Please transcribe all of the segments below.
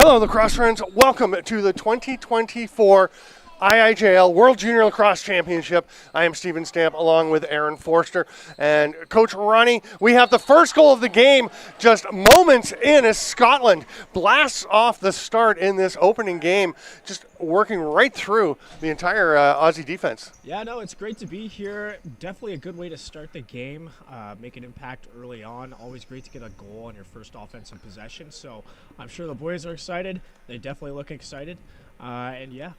Hello, lacrosse friends. Welcome to the 2024 IIJL World Junior Lacrosse Championship. I am Steven Stamp along with Aaron Forster and Coach Ronnie. We have the first goal of the game just moments in as Scotland blasts off the start in this opening game, just working right through the entire Aussie defense. Yeah, no, it's great to be here. Definitely a good way to start the game, make an impact early on. Always great to get a goal on your first offensive possession. So I'm sure the boys are excited. They definitely look excited. And yeah.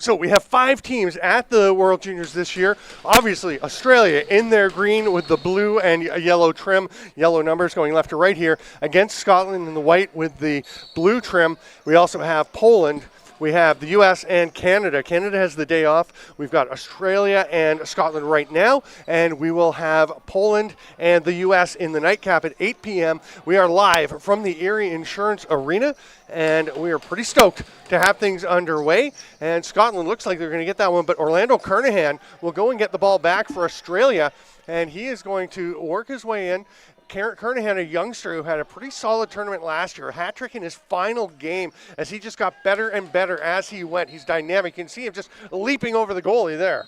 So we have 5 teams at the World Juniors this year. Obviously, Australia in their green with the blue and yellow trim, yellow numbers going left to right here, against Scotland in the white with the blue trim. We also have Poland. We have the U.S. and Canada. Canada has the day off. We've got Australia and Scotland right now, and we will have Poland and the U.S. in the nightcap at 8 p.m. We are live from the Erie Insurance Arena, and we are pretty stoked to have things underway. And Scotland looks like they're going to get that one, but Orlando Kernahan will go and get the ball back for Australia, and he is going to work his way in. Kernahan, a youngster who had a pretty solid tournament last year, a hat trick in his final game as he just got better and better as he went. He's dynamic. You can see him just leaping over the goalie there.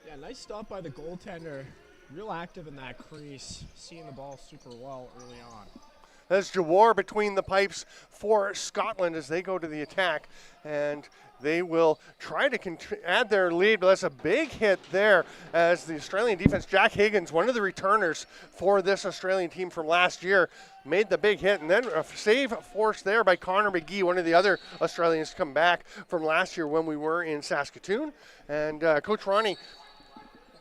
Yeah, nice stop by the goaltender. Real active in that crease, seeing the ball super well early on. That's Jawar between the pipes for Scotland as they go to the attack, and they will try to add their lead, but that's a big hit there as the Australian defense, Jack Higgins, one of the returners for this Australian team from last year, made the big hit, and then a save forced there by Connor McGee, one of the other Australians to come back from last year when we were in Saskatoon. And Coach Ronnie,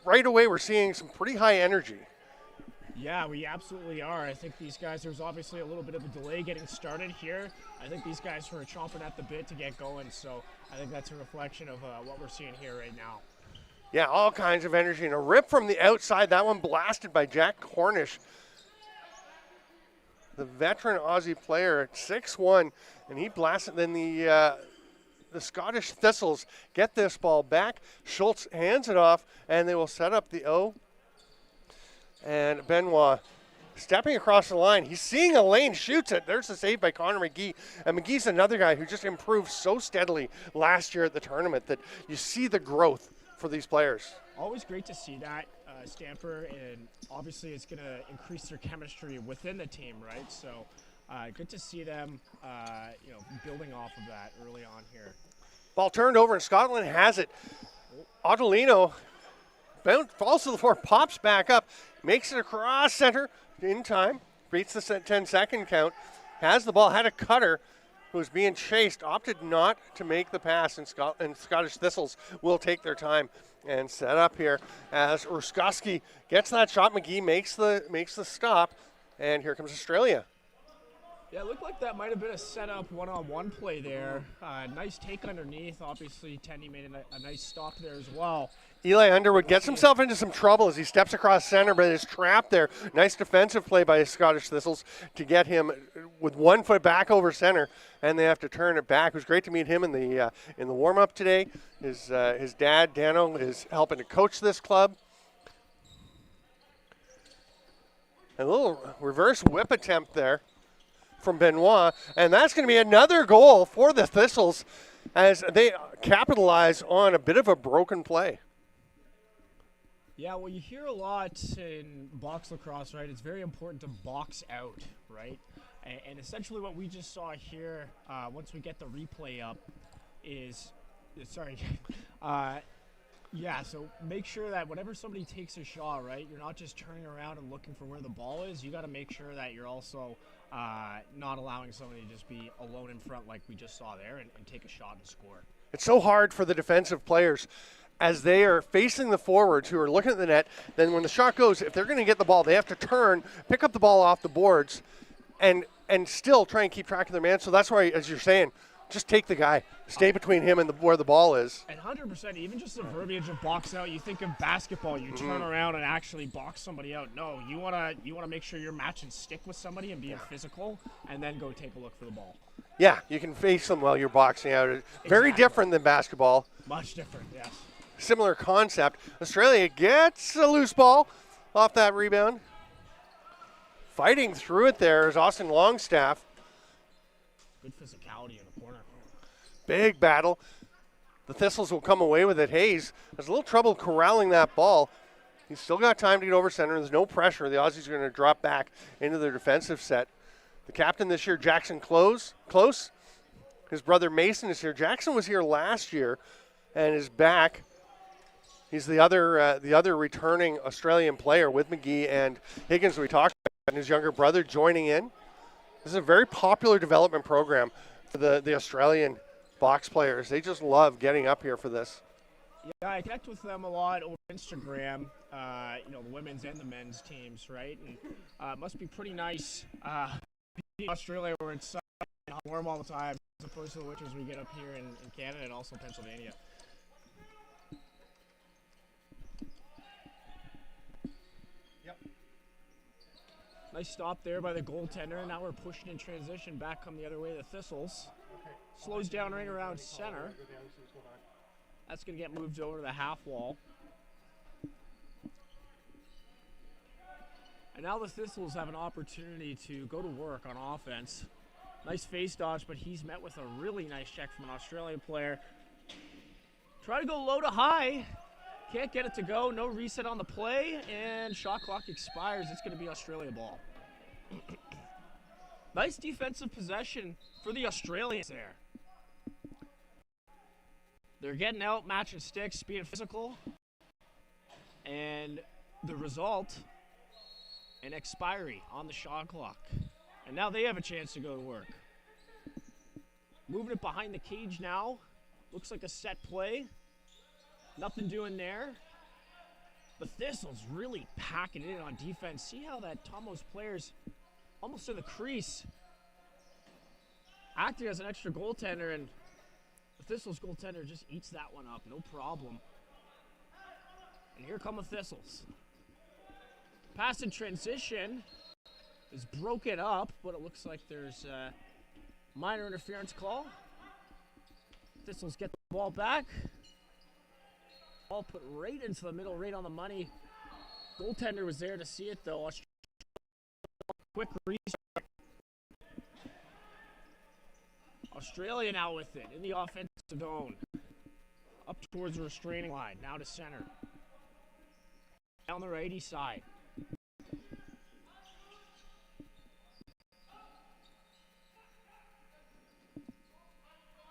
right away we're seeing some pretty high energy. Yeah, we absolutely are. I think these guys, there's obviously a little bit of a delay getting started here. I think these guys were chomping at the bit to get going, so I think that's a reflection of what we're seeing here right now. Yeah, all kinds of energy. And a rip from the outside, that one blasted by Jack Cornish, the veteran Aussie player at 6'1", and he blasted. Then the Scottish Thistles get this ball back. Schultz hands it off, and they will set up the O. And Benoit stepping across the line. He's seeing a lane, shoots it. There's the save by Connor McGee. And McGee's another guy who just improved so steadily last year at the tournament that you see the growth for these players. Always great to see that, Stamper, and obviously it's going to increase their chemistry within the team, right? So good to see them, building off of that early on here. Ball turned over, and Scotland has it. Ottolino falls to the floor, pops back up, makes it across center in time, beats the 10-second count, has the ball, had a cutter who was being chased, opted not to make the pass, and Scottish Thistles will take their time and set up here as Urskoski gets that shot. McGee makes the stop, and here comes Australia. Yeah, it looked like that might have been a setup one-on-one play there. Nice take underneath. Obviously, Tenny made a nice stop there as well. Eli Underwood gets himself into some trouble as he steps across center, but is trapped there. Nice defensive play by the Scottish Thistles to get him with 1 foot back over center, and they have to turn it back. It was great to meet him in the warm-up today. His dad, Dano, is helping to coach this club. A little reverse whip attempt there from Benoit, and that's going to be another goal for the Thistles as they capitalize on a bit of a broken play. Yeah, well, you hear a lot in box lacrosse, right? It's very important to box out, right? And essentially what we just saw here, once we get the replay up, is, sorry, yeah, so make sure that whenever somebody takes a shot, right, you're not just turning around and looking for where the ball is. You got to make sure that you're also not allowing somebody to just be alone in front like we just saw there and take a shot and score. It's so hard for the defensive players as they are facing the forwards who are looking at the net. Then when the shot goes, if they're going to get the ball, they have to turn, pick up the ball off the boards, and still try and keep track of their man. So that's why, as you're saying, just take the guy. Stay between him and where the ball is. And 100%, even just the verbiage of box out, you think of basketball, you turn around and actually box somebody out. No, you wanna make sure you're match and stick with somebody and being physical, and then go take a look for the ball. Yeah, you can face them while you're boxing out. Very different than basketball. Much different, yes. Similar concept. Australia gets a loose ball off that rebound. Fighting through it there is Austin Longstaff. Good physicality in the corner. Big battle. The Thistles will come away with it. Hayes has a little trouble corralling that ball. He's still got time to get over center. There's no pressure. The Aussies are going to drop back into their defensive set. The captain this year, Jackson Close. His brother Mason is here. Jackson was here last year and is back. He's the other returning Australian player with McGee and Higgins we talked about, and his younger brother joining in. This is a very popular development program for the Australian box players. They just love getting up here for this. Yeah, I connect with them a lot over Instagram, the women's and the men's teams, right? And it must be pretty nice being in Australia where it's warm all the time as opposed to the winters we get up here in Canada and also Pennsylvania. Nice stop there by the goaltender. Now we're pushing in transition. Back come the other way, the Thistles. Slows down right around center. That's going to get moved over to the half wall. And now the Thistles have an opportunity to go to work on offense. Nice face dodge, but he's met with a really nice check from an Australian player. Try to go low to high. Can't get it to go. No reset on the play, and shot clock expires. It's going to be Australia ball. Nice defensive possession for the Australians there. They're getting out, matching sticks, being physical. And the result, an expiry on the shot clock. And now they have a chance to go to work. Moving it behind the cage now. Looks like a set play. Nothing doing there. The Thistles really packing it in on defense. See how that Tomos player's almost in the crease. Acting as an extra goaltender, and the Thistles goaltender just eats that one up, no problem. And here come the Thistles. Pass in transition is broken up, but it looks like there's a minor interference call. Thistles get the ball back. Ball put right into the middle, right on the money. Goaltender was there to see it, though. Quick restart. Australia now with it in the offensive zone. Up towards the restraining line. Now to center. Down the righty side.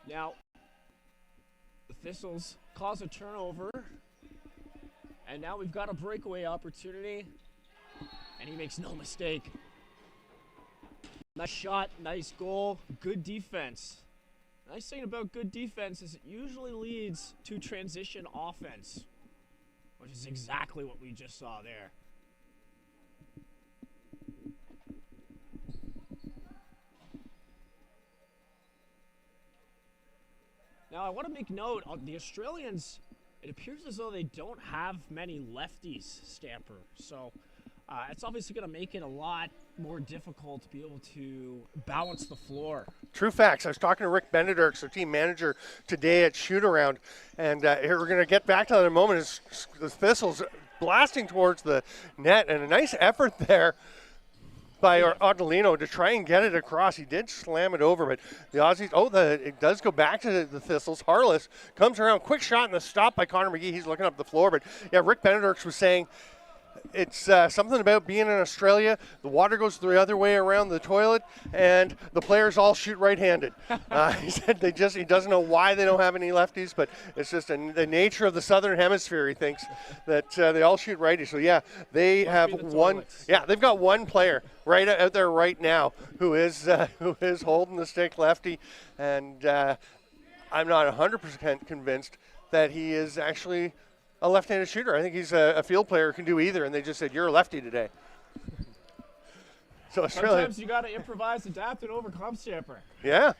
Now, the Thistles cause a turnover, and now we've got a breakaway opportunity, and he makes no mistake. Nice shot, nice goal, good defense. Nice thing about good defense is it usually leads to transition offense, which is exactly what we just saw there. Now, I want to make note, the Australians, it appears as though they don't have many lefties, Stamper. So it's obviously going to make it a lot more difficult to be able to balance the floor. True facts. I was talking to Rick Benedict, their team manager, today at Shoot-Around, and here we're going to get back to that in a moment. It's the Thistles blasting towards the net, and a nice effort there by Ottolino to try and get it across. He did slam it over, but the Aussies, it does go back to the Thistles. Harless comes around, quick shot and a stop by Connor McGee. He's looking up the floor, but yeah, Rick Benedorks was saying it's something about being in Australia. The water goes the other way around the toilet, and the players all shoot right-handed. He said he doesn't know why they don't have any lefties, but it's just the nature of the Southern Hemisphere. He thinks that they all shoot righty. So yeah, they have one. Yeah, they've got one player right out there right now who is holding the stick lefty, and I'm not 100% convinced that he is actually a left-handed shooter. I think he's a field player who can do either, and they just said, you're a lefty today. So sometimes you got to improvise, adapt, and overcome, Stamper. Yeah.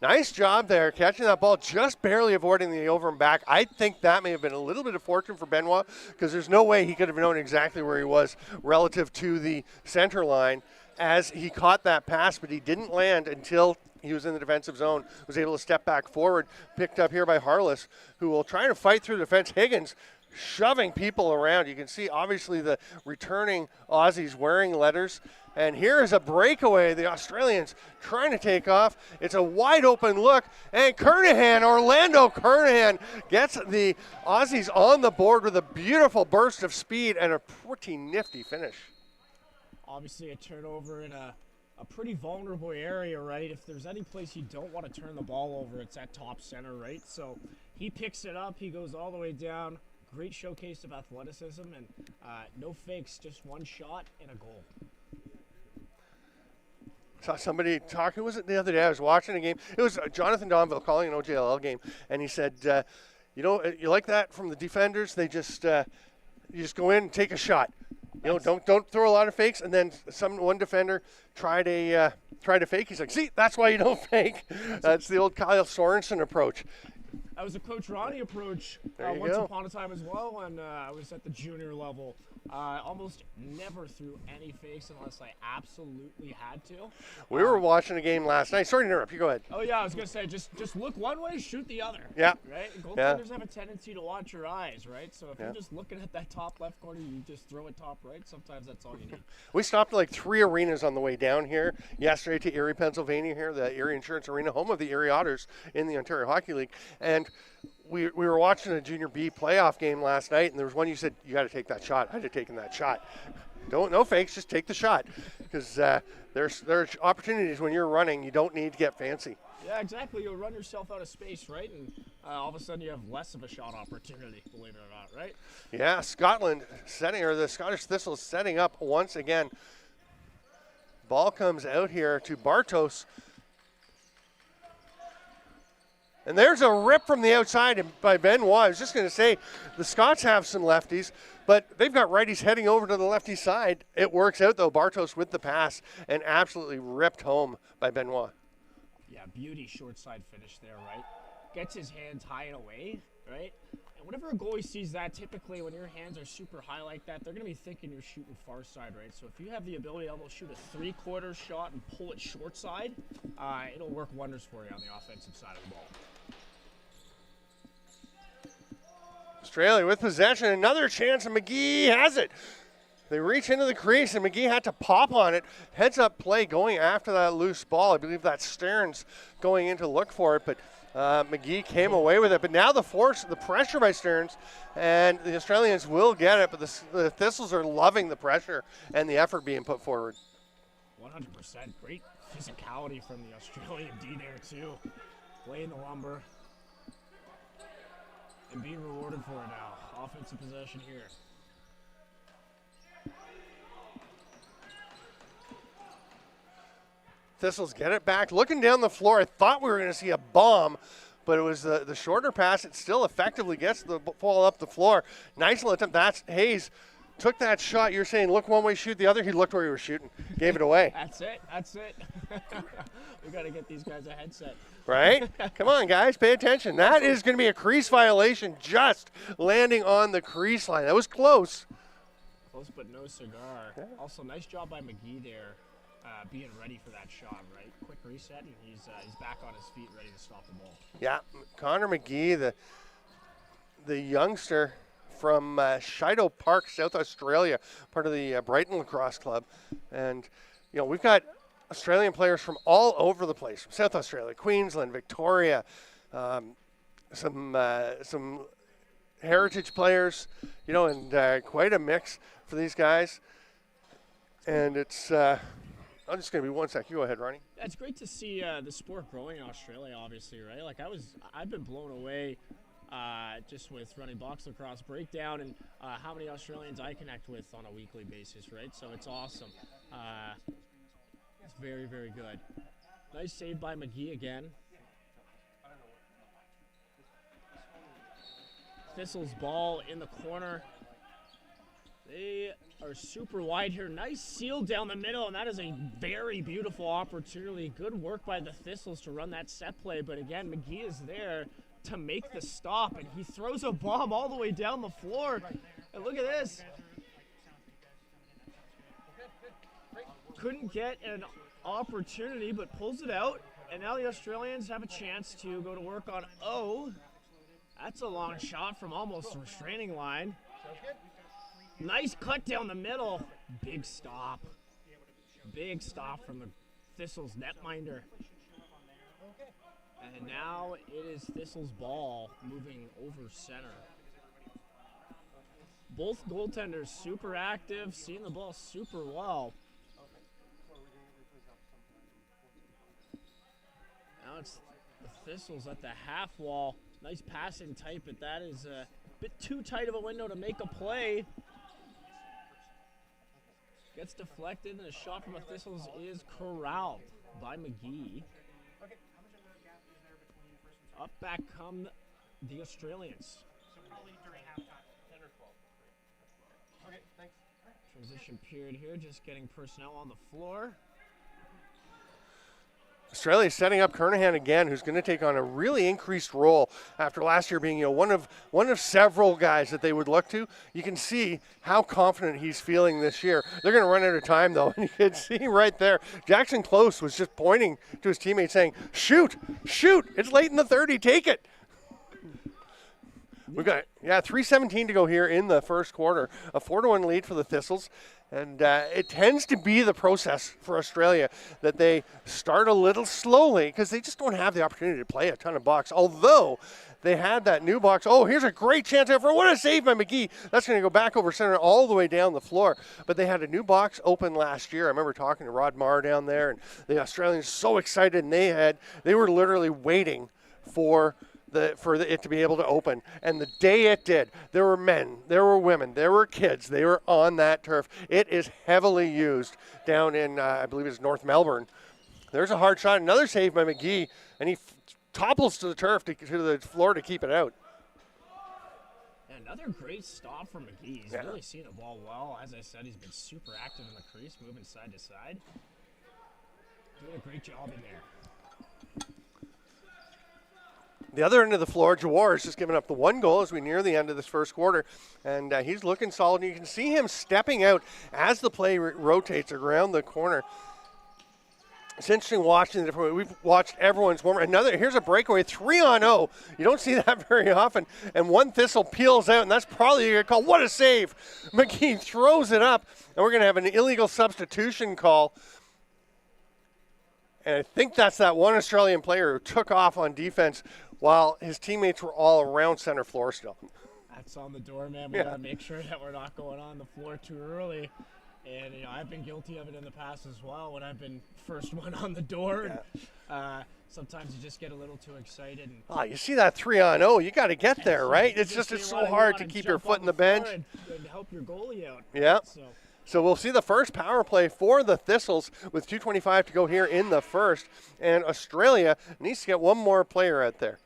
Nice job there, catching that ball, just barely avoiding the over and back. I think that may have been a little bit of fortune for Benoit, because there's no way he could have known exactly where he was relative to the center line as he caught that pass, but he didn't land until he was in the defensive zone, was able to step back forward, picked up here by Harless, who will try to fight through the defense. Higgins shoving people around. You can see, obviously, the returning Aussies wearing letters. And here is a breakaway. The Australians trying to take off. It's a wide open look. And Orlando Kernahan, gets the Aussies on the board with a beautiful burst of speed and a pretty nifty finish. Obviously, a turnover in a pretty vulnerable area, right? If there's any place you don't want to turn the ball over, it's at top center, right? So he picks it up. He goes all the way down. Great showcase of athleticism and no fakes, just one shot and a goal. Saw somebody talking, was it the other day? I was watching a game. It was Jonathan Donville calling an OJLL game, and he said, you like that from the defenders? They just you just go in and take a shot. You know, don't throw a lot of fakes, and then one defender tried a fake. He's like, see, that's why you don't fake. That's the old Kyle Sorensen approach. That was a Coach Ronnie approach once upon a time as well when I was at the junior level. Almost never threw any fakes unless I absolutely had to. We were watching a game last night. Sorry to interrupt. You go ahead. Oh, yeah, I was going to say, just look one way, shoot the other. Yeah. Right? Goaltenders have a tendency to watch your eyes, right? So if you're just looking at that top left corner, you just throw it top right. Sometimes that's all you need. We stopped at like 3 arenas on the way down here yesterday to Erie, Pennsylvania here, the Erie Insurance Arena, home of the Erie Otters in the Ontario Hockey League. And we were watching a Junior B playoff game last night, and there was one you said, you got to take that shot. I'd have taken that shot. No fakes, just take the shot. Because there's opportunities when you're running, you don't need to get fancy. Yeah, exactly. You'll run yourself out of space, right? And all of a sudden you have less of a shot opportunity, believe it or not, right? Yeah, the Scottish Thistle setting up once again. Ball comes out here to Bartos. And there's a rip from the outside by Benoit. I was just going to say, the Scots have some lefties, but they've got righties heading over to the lefty side. It works out, though. Bartos with the pass and absolutely ripped home by Benoit. Yeah, beauty short side finish there, right? Gets his hands high and away, right? And whenever a goalie sees that, typically when your hands are super high like that, they're going to be thinking you're shooting far side, right? So if you have the ability to almost shoot a 3/4 shot and pull it short side, it'll work wonders for you on the offensive side of the ball. Australia with possession, another chance, and McGee has it. They reach into the crease, and McGee had to pop on it. Heads-up play going after that loose ball. I believe that's Stearns going in to look for it, but McGee came away with it. But now the pressure by Stearns, and the Australians will get it, but the Thistles are loving the pressure and the effort being put forward. 100%. Great physicality from the Australian D there, too. Laying the lumber. And being rewarded for it now. Offensive possession here. Thistles get it back. Looking down the floor, I thought we were going to see a bomb, but it was the shorter pass. It still effectively gets the ball up the floor. Nice little attempt. That's Hayes. Took that shot. You're saying look one way, shoot the other. He looked where he was shooting. Gave it away. That's it. We got to get these guys a headset. Right? Come on, guys. Pay attention. That is going to be a crease violation, just landing on the crease line. That was close. Close but no cigar. Yeah. Also, nice job by McGee there, being ready for that shot, right? Quick reset, and he's back on his feet, ready to stop the ball. Yeah, Connor McGee, the youngster from Shido Park, South Australia, part of the Brighton Lacrosse Club. And we've got Australian players from all over the place, from South Australia, Queensland, Victoria, some heritage players, and quite a mix for these guys. And it's, I'm just going to be 1 sec. You go ahead, Ronnie. Yeah, it's great to see the sport growing in Australia, obviously, right? Like I've been blown away just with running box lacrosse breakdown and how many Australians I connect with on a weekly basis, right? So it's awesome. It's very, very good. Nice save by McGee again. Thistle's ball in the corner. They are super wide here. Nice seal down the middle, and that is a very beautiful opportunity. Good work by the Thistles to run that set play, but again, McGee is there to make the stop, and he throws a bomb all the way down the floor. And look at this. Couldn't get an opportunity, but pulls it out, and now the Australians have a chance to go to work on O. That's a long shot from almost the restraining line. Nice cut down the middle. Big stop. Big stop from the Thistles netminder. And now it is Thistles ball moving over center. Both goaltenders super active, seeing the ball super well. Now it's the Thistles at the half wall. Nice passing tight, but that is a bit too tight of a window to make a play. Gets deflected, and a shot from the Thistles is corralled by McGee. Up back come the Australians. Transition period here, just getting personnel on the floor. Australia setting up Kernahan again, who's going to take on a really increased role after last year being one of several guys that they would look to. You can see how confident he's feeling this year. They're going to run out of time, though, and you can see right there, Jackson Close was just pointing to his teammates saying, shoot, it's late in the 30, take it. We've got, 3:17 to go here in the first quarter. A 4-1 lead for the Thistles. And it tends to be the process for Australia that they start a little slowly because they just don't have the opportunity to play a ton of box. Although they had that new box. Oh, here's a great chance for what a save by McGee. That's going to go back over center all the way down the floor. But they had a new box open last year. I remember talking to Rod Marr down there, and the Australians so excited, and they were literally waiting for it to be able to open. And the day it did, there were men, there were women, there were kids. They were on that turf. It is heavily used down in, I believe it's North Melbourne. There's a hard shot. Another save by McGee, and he topples to the turf, to the floor to keep it out. Another great stop from McGee. He's really seen the ball well. As I said, he's been super active in the crease, moving side to side. Doing a great job in there. The other end of the floor, Jawar is just giving up the one goal as we near the end of this first quarter, and he's looking solid. You can see him stepping out as the play rotates around the corner. It's interesting watching the different. We've watched everyone's warmer. Here's a breakaway, 3-on-0. You don't see that very often, and one Thistle peels out, and that's probably a call. What a save! McGee throws it up, and we're going to have an illegal substitution call. And I think that's that one Australian player who took off on defense while his teammates were all around center floor still. That's on the door, man. We got to make sure that we're not going on the floor too early. And, I've been guilty of it in the past as well when I've been first one on the door. And, sometimes you just get a little too excited. And you see that 3-on-0, you got to get there, right? It's so hard to keep your foot in the bench. And help your goalie out. Yeah. So we'll see the first power play for the Thistles with 2:25 to go here in the first. And Australia needs to get one more player out there.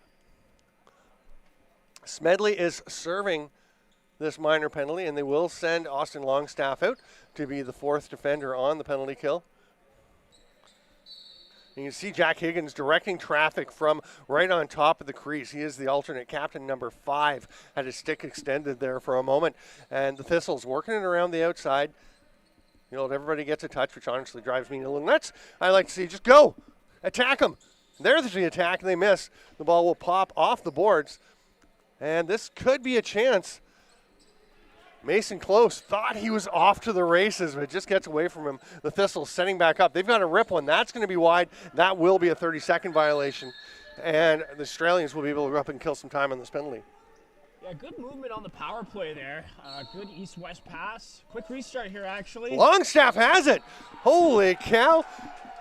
Smedley is serving this minor penalty, and they will send Austin Longstaff out to be the fourth defender on the penalty kill. And you can see Jack Higgins directing traffic from right on top of the crease. He is the alternate captain, number 5, had his stick extended there for a moment. And the Thistles working it around the outside. Everybody gets a touch, which honestly drives me a little nuts. I like to see just go, attack them. There's the attack, and they miss. The ball will pop off the boards. And this could be a chance Mason Close thought he was off to the races, but just gets away from him. The Thistles setting back up. They've got a rip one. That's going to be wide. That will be a 30-second violation. And the Australians will be able to go up and kill some time on this penalty. Yeah, good movement on the power play there. Good east-west pass. Quick restart here, actually. Longstaff has it. Holy cow.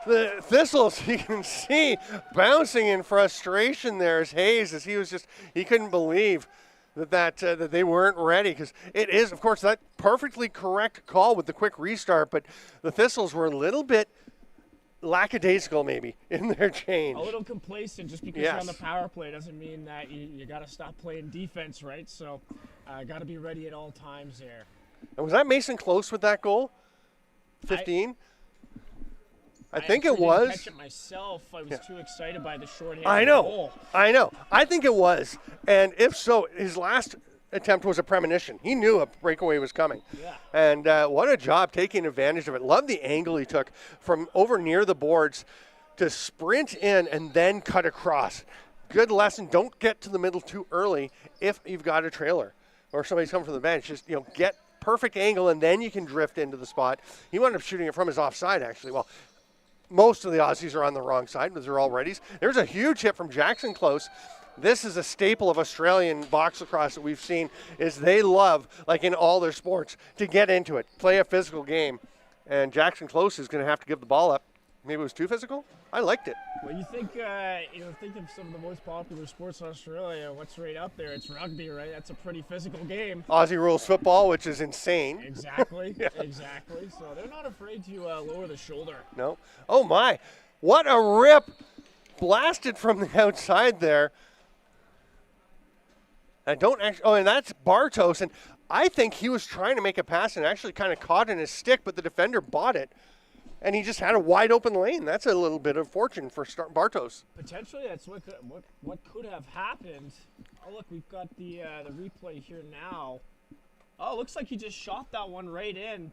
The Thistles, you can see, bouncing in frustration there as Hayes, as he couldn't believe that they weren't ready, because it is, of course, that perfectly correct call with the quick restart, but the Thistles were a little bit lackadaisical maybe in their change. A little complacent. Just because you're on the power play doesn't mean that you got to stop playing defense, right? So got to be ready at all times there. And was that Mason Close with that goal? 15? I think it was. I didn't catch it myself. I was too excited by the short-handed goal. I know. I think it was. And if so, his last attempt was a premonition. He knew a breakaway was coming. Yeah. And what a job taking advantage of it. Love the angle he took from over near the boards to sprint in and then cut across. Good lesson. Don't get to the middle too early if you've got a trailer or somebody's coming from the bench. Just, get perfect angle and then you can drift into the spot. He wound up shooting it from his offside, actually. Well, most of the Aussies are on the wrong side, but they're all readies. There's a huge hit from Jackson Close. This is a staple of Australian box lacrosse that we've seen, is they love, like in all their sports, to get into it, play a physical game. And Jackson Close is going to have to give the ball up. Maybe it was too physical? I liked it. Well, you think of some of the most popular sports in Australia. What's right up there? It's rugby, right? That's a pretty physical game. Aussie rules football, which is insane. Exactly, exactly. So they're not afraid to lower the shoulder. No. Oh, my. What a rip. Blasted from the outside there. I don't actually – and that's Bartos. And I think he was trying to make a pass and actually kind of caught in his stick, but the defender bought it. And he just had a wide open lane. That's a little bit of fortune for Bartos. Potentially, that's what could have happened. Oh, look, we've got the replay here now. Oh, looks like he just shot that one right in.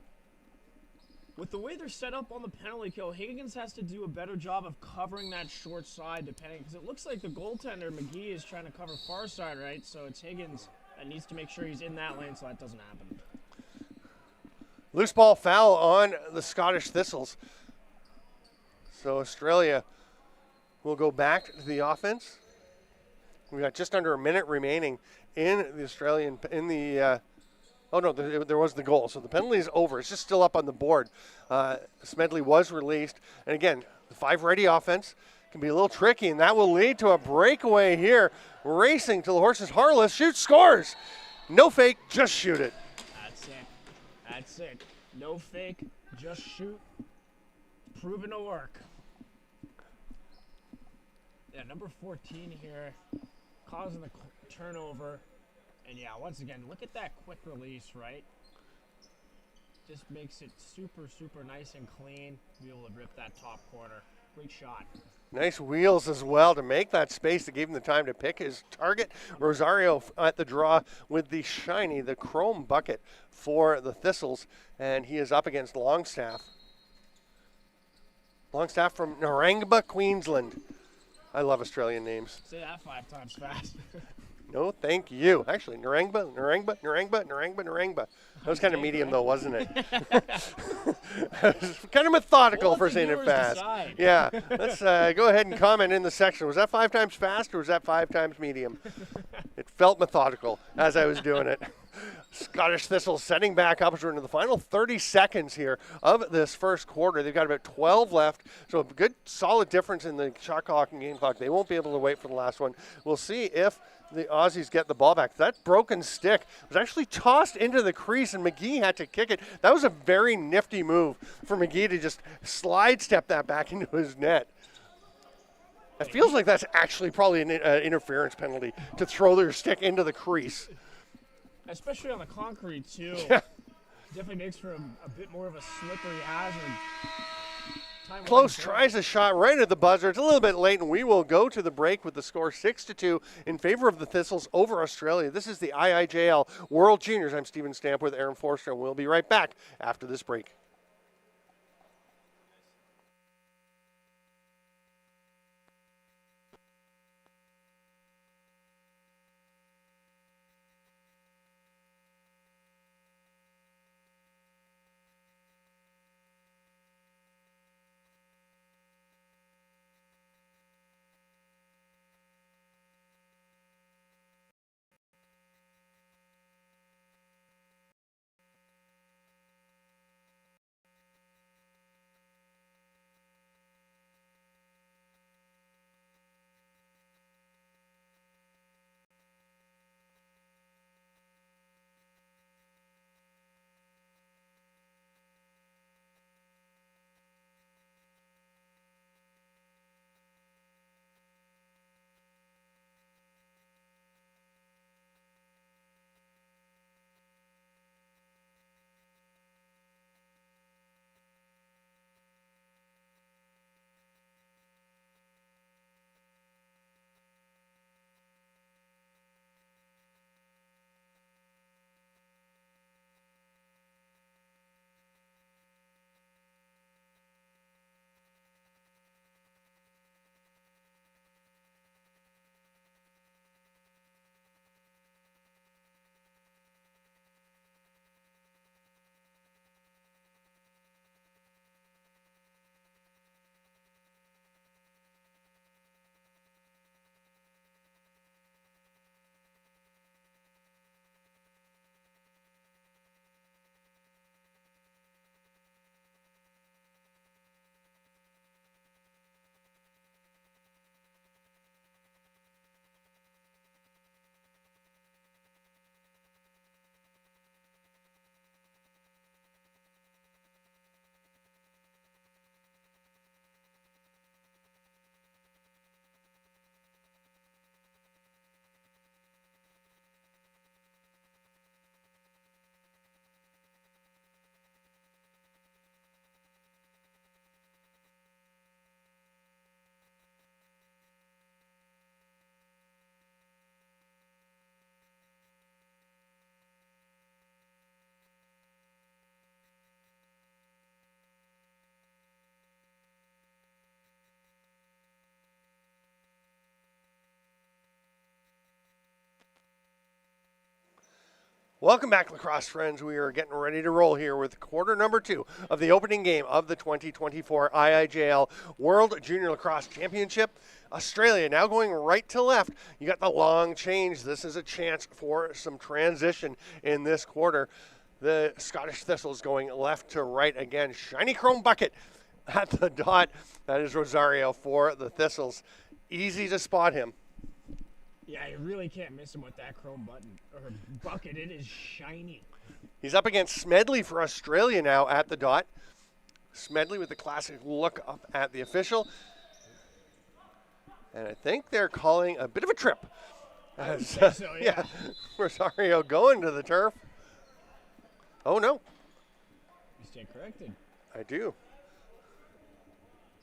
With the way they're set up on the penalty kill, Higgins has to do a better job of covering that short side, because it looks like the goaltender, McGee, is trying to cover far side, right? So it's Higgins that needs to make sure he's in that lane so that doesn't happen. Loose ball foul on the Scottish Thistles. So Australia will go back to the offense. We got just under a minute remaining in the Australian, there was the goal. So the penalty is over. It's just still up on the board. Smedley was released. And again, the 5-ready offense can be a little tricky, and that will lead to a breakaway here. Racing to the horses. Harless shoots, scores. No fake, just shoot it. That's it. No fake, just shoot. Proven to work. Yeah, number 14 here, causing the turnover. And yeah, once again, look at that quick release, right? Just makes it super, super nice and clean. Be able to rip that top corner. Great shot. Nice wheels as well to make that space that gave him the time to pick his target. Rosario at the draw with the chrome bucket for the Thistles, and he is up against Longstaff. Longstaff from Narangba, Queensland. I love Australian names. Say that 5 times fast. No, thank you. Actually, Narangba. That was kind of medium, though, wasn't it? I was kind of methodical for saying it fast. Decide. Yeah. Let's go ahead and comment in the section. Was that 5 times fast or was that 5 times medium? It felt methodical as I was doing it. Scottish Thistles setting back up into the final 30 seconds here of this first quarter. They've got about 12 left, so a good solid difference in the shot clock and game clock. They won't be able to wait for the last one. We'll see if the Aussies get the ball back. That broken stick was actually tossed into the crease, and McGee had to kick it. That was a very nifty move for McGee to just slide step that back into his net. It feels like that's actually probably an interference penalty to throw their stick into the crease. Especially on the concrete, too. Yeah. Definitely makes for a bit more of a slippery hazard. Close tries a shot right at the buzzer. It's a little bit late, and we will go to the break with the score 6-2 in favor of the Thistles over Australia. This is the IIJL World Juniors. I'm Stephen Stamp with Aaron Forster, and we'll be right back after this break. Welcome back, Lacrosse friends. We are getting ready to roll here with quarter number 2 of the opening game of the 2024 IIJL World Junior Lacrosse Championship. Australia now going right to left. You got the long change. This is a chance for some transition in this quarter. The Scottish Thistles going left to right again. Shiny chrome bucket at the dot. That is Rosario for the Thistles. Easy to spot him. Yeah, you really can't miss him with that chrome button or bucket. It is shiny. He's up against Smedley for Australia now at the dot. Smedley with the classic look up at the official. And I think they're calling a bit of a trip. So, yeah. Rosario going to the turf. Oh, no. You stand corrected. I do.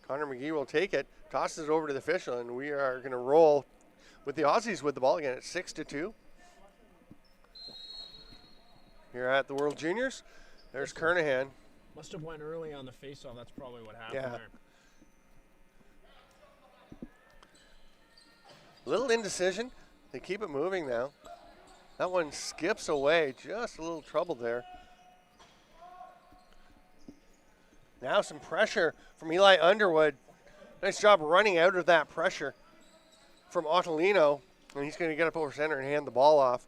Connor McGee will take it, tosses it over to the official, and we are going to roll with the Aussies with the ball again at 6-2. Here at the World Juniors, there's Kernahan. Must have went early on the faceoff. That's probably what happened Yeah. there. Little indecision. They keep it moving now. That one skips away. Just a little trouble there. Now some pressure from Eli Underwood. Nice job running out of that pressure from Ottolino. And he's going to get up over center and hand the ball off.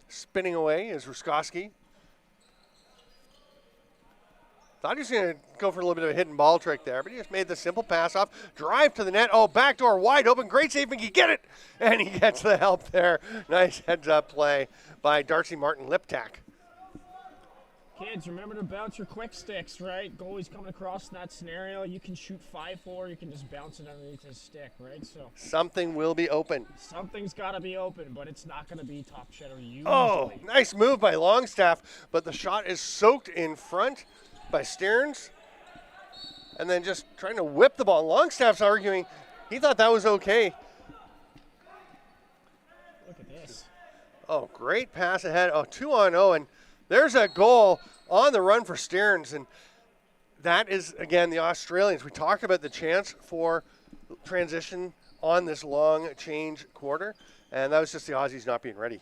Spinning away is Ruskowski. Thought he was going to go for a little bit of a hidden ball trick there, but he just made the simple pass off. Drive to the net. Oh, backdoor wide open. Great save. McGee, get it. And he gets the help there. Nice heads-up play by Darcy Martin Liptak. Kids, remember to bounce your quick sticks, right? Goalie's coming across in that scenario. You can shoot 5-4. You can just bounce it underneath his stick, right? So Something will be open. something's got to be open, but it's not going to be top cheddar usually. Oh, nice move by Longstaff, but the shot is soaked in front by Stearns. And then just trying to whip the ball. Longstaff's arguing he thought that was okay. Look at this. Oh, great pass ahead. Oh, 2-on-0, and there's a goal on the run for Stearns. And that is, again, the Australians. We talked about the chance for transition on this long change quarter, and that was just the Aussies not being ready.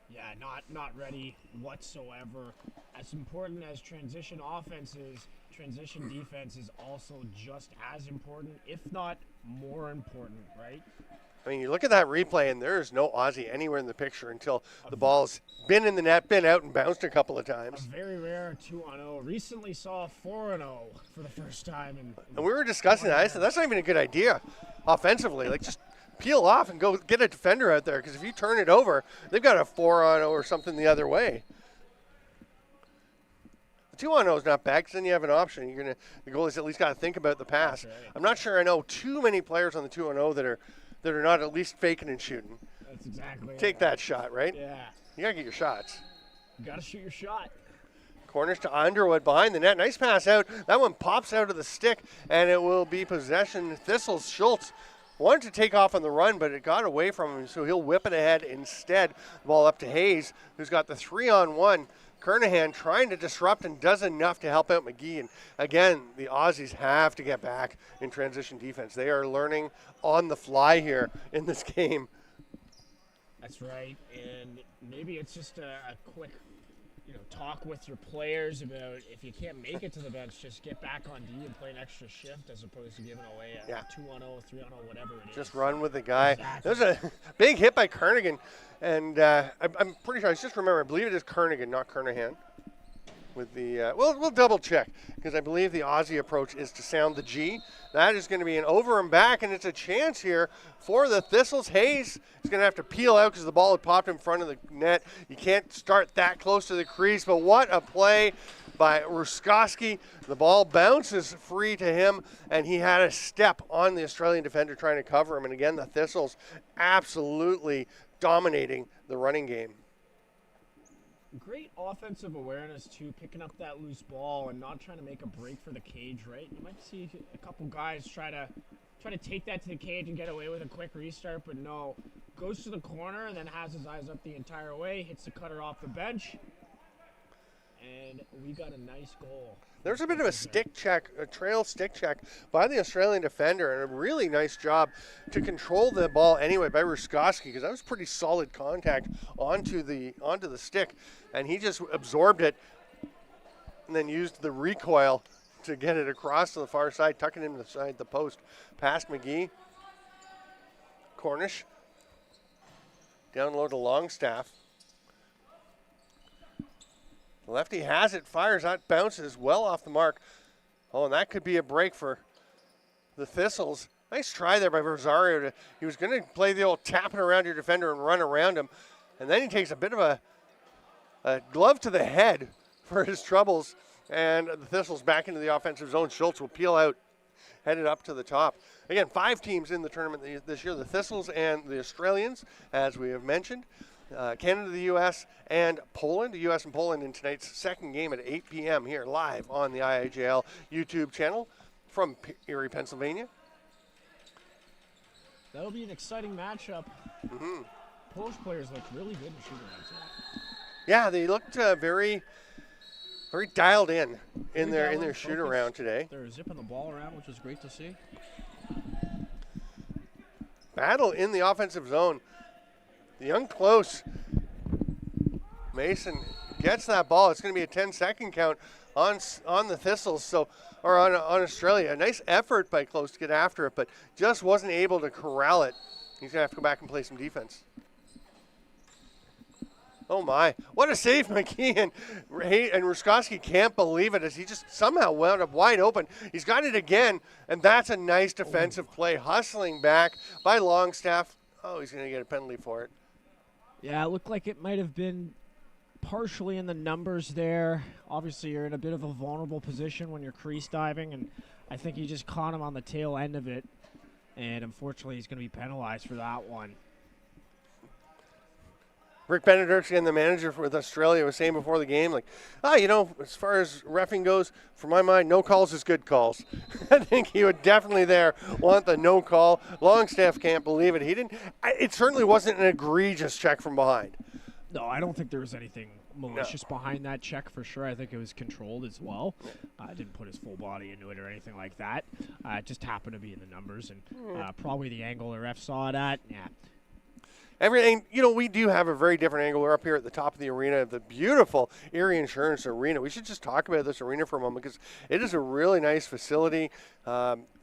Yeah, not ready whatsoever. As important as transition offense is, transition defense is also just as important, if not more important, right? I mean, you look at that replay, and there is no Aussie anywhere in the picture until the ball's been in the net, been out, and bounced a couple of A times. very rare 2-on-0. Recently saw 4-0 for the first time. And we were discussing that. I said, that's not even a good idea offensively. Like, just peel off and go get a defender out there, because if you turn it over, they've got a 4-on-0 or something the other way. The 2-on-0 is not bad, because then you have an option. The goalie's at least got to think about the pass. That's right. I'm not sure I know too many players on the 2-on-0 that are not at least faking and shooting. That's exactly Take that shot, right? Yeah. You got to get your shots. You got to shoot your shot. Corners to Underwood behind the net. Nice pass out. That one pops out of the stick, and it will be possession. Thistles. Schultz wanted to take off on the run, but it got away from him, so he'll whip it ahead instead. The ball up to Hayes, who's got the 3-on-1. Kernahan trying to disrupt and does enough to help out McGee. And again, the Aussies have to get back in transition defense. They are learning on the fly here in this game. That's right. And maybe it's just a quick, talk with your players about if you can't make it to the bench, just get back on D and play an extra shift as opposed to giving away a 2-on-0, 3-on-0, whatever it is. Just run with the guy. Exactly. There's a big hit by Kernigan, and I'm pretty sure, I just remember, I believe it is Kernigan, not Kernahan. With the, we'll double check, because I believe the Aussie approach is to sound the G. That is going to be an over and back, and it's a chance here for the Thistles. Hayes is going to have to peel out because the ball had popped in front of the net. You can't start that close to the crease, but what a play by Ruskowski. The ball bounces free to him, and he had a step on the Australian defender trying to cover him. And again, the Thistles absolutely dominating the running game. Great offensive awareness, too, picking up that loose ball and not trying to make a break for the cage, right? You might see a couple guys try to take that to the cage and get away with a quick restart, but no. Goes to the corner and then has his eyes up the entire way, hits the cutter off the bench, and we got a nice goal. There's a bit of a stick check, a trail stick check by the Australian defender, and a really nice job to control the ball anyway by Ruskowski, because that was pretty solid contact onto the stick, and he just absorbed it and then used the recoil to get it across to the far side, tucking him inside the post. Past McGee. Cornish. Down low to Longstaff. The lefty has it, fires out, bounces well off the mark. Oh, and that could be a break for the Thistles. Nice try there by Rosario. He was going to play the old tapping around your defender and run around him. And then he takes a bit of a glove to the head for his troubles. And the Thistles back into the offensive zone. Schultz will peel out, headed up to the top. Again, 5 teams in the tournament this year, the Thistles and the Australians, as we have mentioned. Canada, the U.S., and Poland. The U.S. and Poland in tonight's second game at 8 p.m. here live on the IIJL YouTube channel from Erie, Pennsylvania. That'll be an exciting matchup. Polish players looked really good in shooting range. Yeah, they looked very dialed in their shoot around today. They're zipping the ball around, which was great to see. Battle in the offensive zone. The young close. Mason gets that ball. It's going to be a 10-second count on the Thistles, or on Australia. A nice effort by Close to get after it, but just wasn't able to corral it. He's going to have to go back and play some defense. Oh my, what a save, McKee, and Ruskowski can't believe it as he just somehow wound up wide open. He's got it again, and that's a nice defensive play, hustling back by Longstaff. Oh, he's going to get a penalty for it. Yeah, it looked like it might have been partially in the numbers there. Obviously, you're in a bit of a vulnerable position when you're crease diving, and I think he just caught him on the tail end of it, and unfortunately, he's going to be penalized for that one. Rick Benedictson, the manager with Australia, was saying before the game, as far as reffing goes, for my mind, no calls is good calls. I think he would definitely want the no call. Longstaff can't believe it. It certainly wasn't an egregious check from behind. No, I don't think there was anything malicious behind that check for sure. I think it was controlled as well. Didn't put his full body into it or anything like that. It just happened to be in the numbers, and probably the angle the ref saw it at. Yeah. Everything, we do have a very different angle. We're up here at the top of the arena, the beautiful Erie Insurance Arena. We should just talk about this arena for a moment because it is a really nice facility.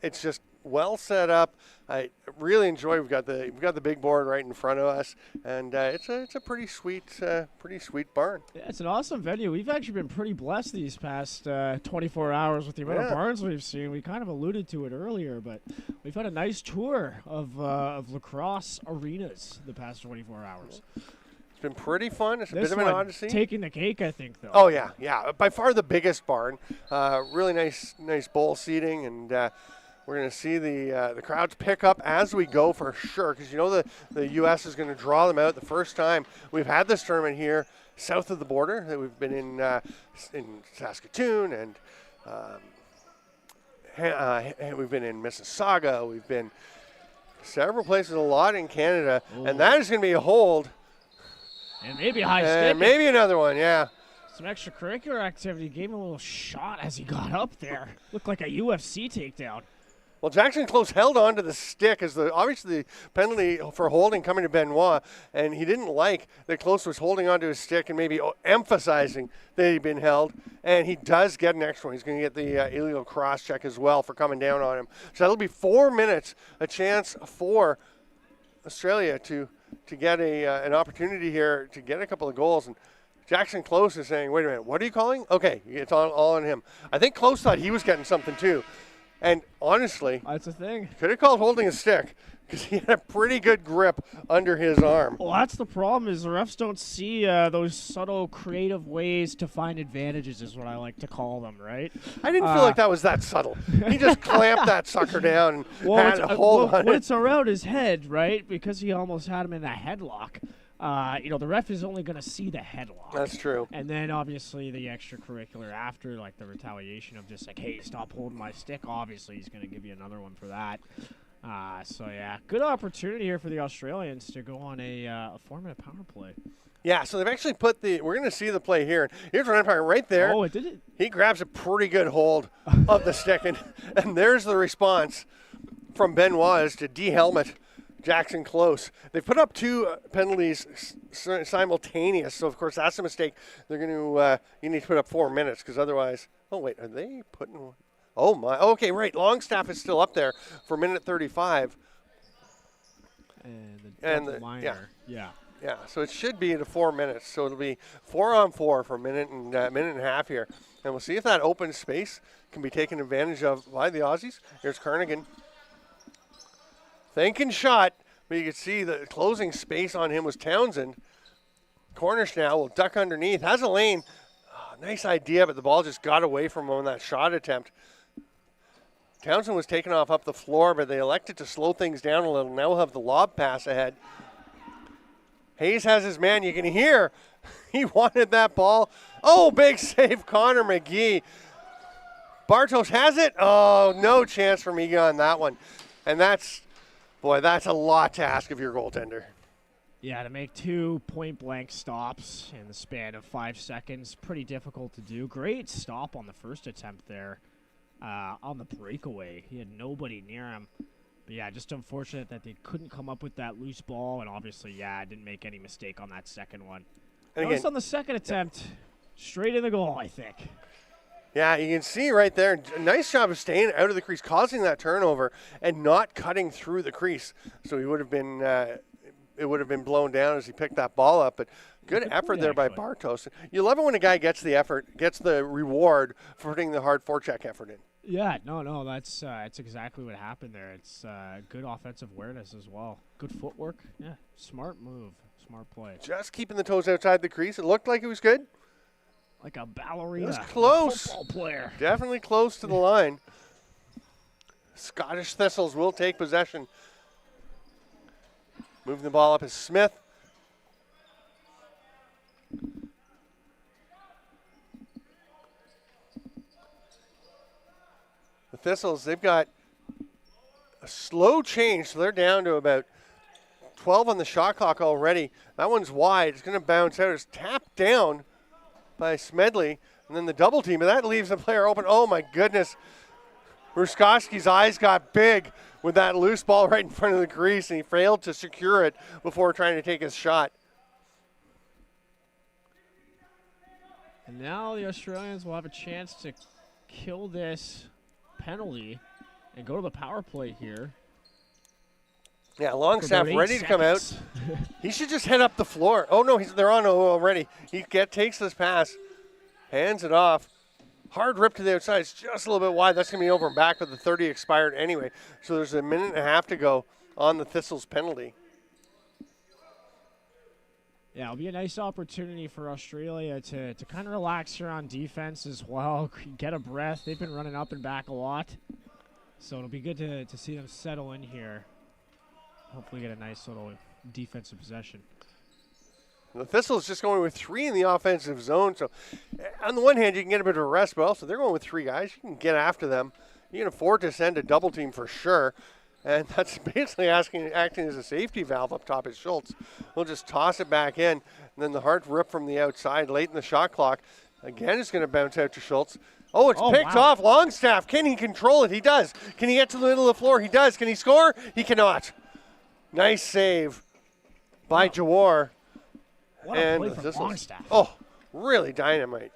It's just well set up. I really enjoy. We've got the big board right in front of us, and it's a pretty sweet barn. Yeah, it's an awesome venue. We've actually been pretty blessed these past 24 hours with the amount of barns we've seen. We kind of alluded to it earlier, but we've had a nice tour of lacrosse arenas the past 24 hours. It's been pretty fun. It's a bit of an odyssey. Taking the cake, I think, though. Oh yeah. By far the biggest barn. Really nice bowl seating, and we're going to see the crowds pick up as we go for sure, because the U.S. is going to draw them out the first time we've had this tournament here south of the border. That we've been in Saskatoon, and we've been in Mississauga. We've been several places, a lot in Canada, and that is going to be a hold. And maybe a high stick. Maybe another one, yeah. Some extracurricular activity. Gave him a little shot as he got up there. Looked like a UFC takedown. Well, Jackson Close held on to the stick as obviously the penalty for holding coming to Benoit, and he didn't like that Close was holding onto his stick and maybe emphasizing that he'd been held, and he does get an extra one. He's going to get the illegal cross check as well for coming down on him. So that'll be 4 minutes, a chance for Australia to get an opportunity here to get a couple of goals. And Jackson Close is saying, wait a minute, what are you calling? Okay, it's all on him. I think Close thought he was getting something too. And honestly, that's the thing. Could have called holding a stick because he had a pretty good grip under his arm. Well, that's the problem is the refs don't see those subtle, creative ways to find advantages is what I like to call them, right? I didn't feel like that was that subtle. He just clamped that sucker down and had a hold on it. It's around his head, right? Because he almost had him in a headlock. The ref is only going to see the headlock. That's true. And then, obviously, the extracurricular after, like the retaliation of just like, hey, stop holding my stick. Obviously, he's going to give you another one for that. So, yeah, good opportunity here for the Australians to go on a 4-minute power play. Yeah, so they've actually put we're going to see the play here. Here's what I'm talking right there. Oh, it did it. He grabs a pretty good hold of the stick, and there's the response from Benoit is to de-helmet Jackson Close. They put up 2 penalties simultaneous, so of course that's a mistake. They're going to you need to put up 4 minutes because otherwise. Oh wait, are they putting one? Oh my. Okay, right. Longstaff is still up there for minute 35. And the minor. Yeah. Yeah, so it should be to 4 minutes. So it'll be 4-on-4 for a minute and a half here. And we'll see if that open space can be taken advantage of by the Aussies. Here's Kernigan. Thinking shot, but you can see the closing space on him was Townsend. Cornish now will duck underneath. Has a lane. Oh, nice idea, but the ball just got away from him on that shot attempt. Townsend was taken off up the floor, but they elected to slow things down a little. Now we'll have the lob pass ahead. Hayes has his man. You can hear he wanted that ball. Oh, big save, Connor McGee. Bartos has it. Oh, no chance for me on that one. And that's a lot to ask of your goaltender. Yeah, to make 2 point-blank stops in the span of 5 seconds, pretty difficult to do. Great stop on the first attempt there on the breakaway. He had nobody near him. But yeah, just unfortunate that they couldn't come up with that loose ball, and obviously, yeah, didn't make any mistake on that second one. And again, on the second attempt, straight in the goal, I think. Yeah, you can see right there, nice job of staying out of the crease, causing that turnover, and not cutting through the crease. So he would have been, it would have been blown down as he picked that ball up. But good effort there by Bartos. You love it when a guy gets the effort, gets the reward for putting the hard forecheck effort in. Yeah, no, that's exactly what happened there. It's good offensive awareness as well. Good footwork. Yeah, smart move, smart play. Just keeping the toes outside the crease. It looked like it was good. Like a ballerina. It was close. Football player. Definitely close to the line. Scottish Thistles will take possession. Moving the ball up is Smith. The Thistles, they've got a slow change, so they're down to about 12 on the shot clock already. That one's wide. It's going to bounce out. It's tapped down by Smedley, and then the double team, and that leaves the player open. Oh, my goodness. Ruskowski's eyes got big with that loose ball right in front of the crease, and he failed to secure it before trying to take his shot. And now the Australians will have a chance to kill this penalty and go to the power play here. Yeah, Longstaff ready to come out. He should just head up the floor. Oh, no, they're on already. He takes this pass, hands it off. Hard rip to the outside. It's just a little bit wide. That's going to be over and back with the 30 expired anyway. So there's a minute and a half to go on the Thistles penalty. Yeah, it'll be a nice opportunity for Australia to kind of relax here on defense as well, get a breath. They've been running up and back a lot. So it'll be good to see them settle in here. Hopefully get a nice little defensive possession. The Thistles just going with 3 in the offensive zone. So on the one hand, you can get a bit of a rest, but also they're going with 3 guys. You can get after them. You can afford to send a double team for sure. And that's basically acting as a safety valve up top is Schultz. We'll just toss it back in. And then the hard rip from the outside late in the shot clock. Again, it's going to bounce out to Schultz. Oh, it's picked off. Longstaff. Can he control it? He does. Can he get to the middle of the floor? He does. Can he score? He cannot. Nice save by Jawar. What a play from Longstaff. Oh, really dynamite.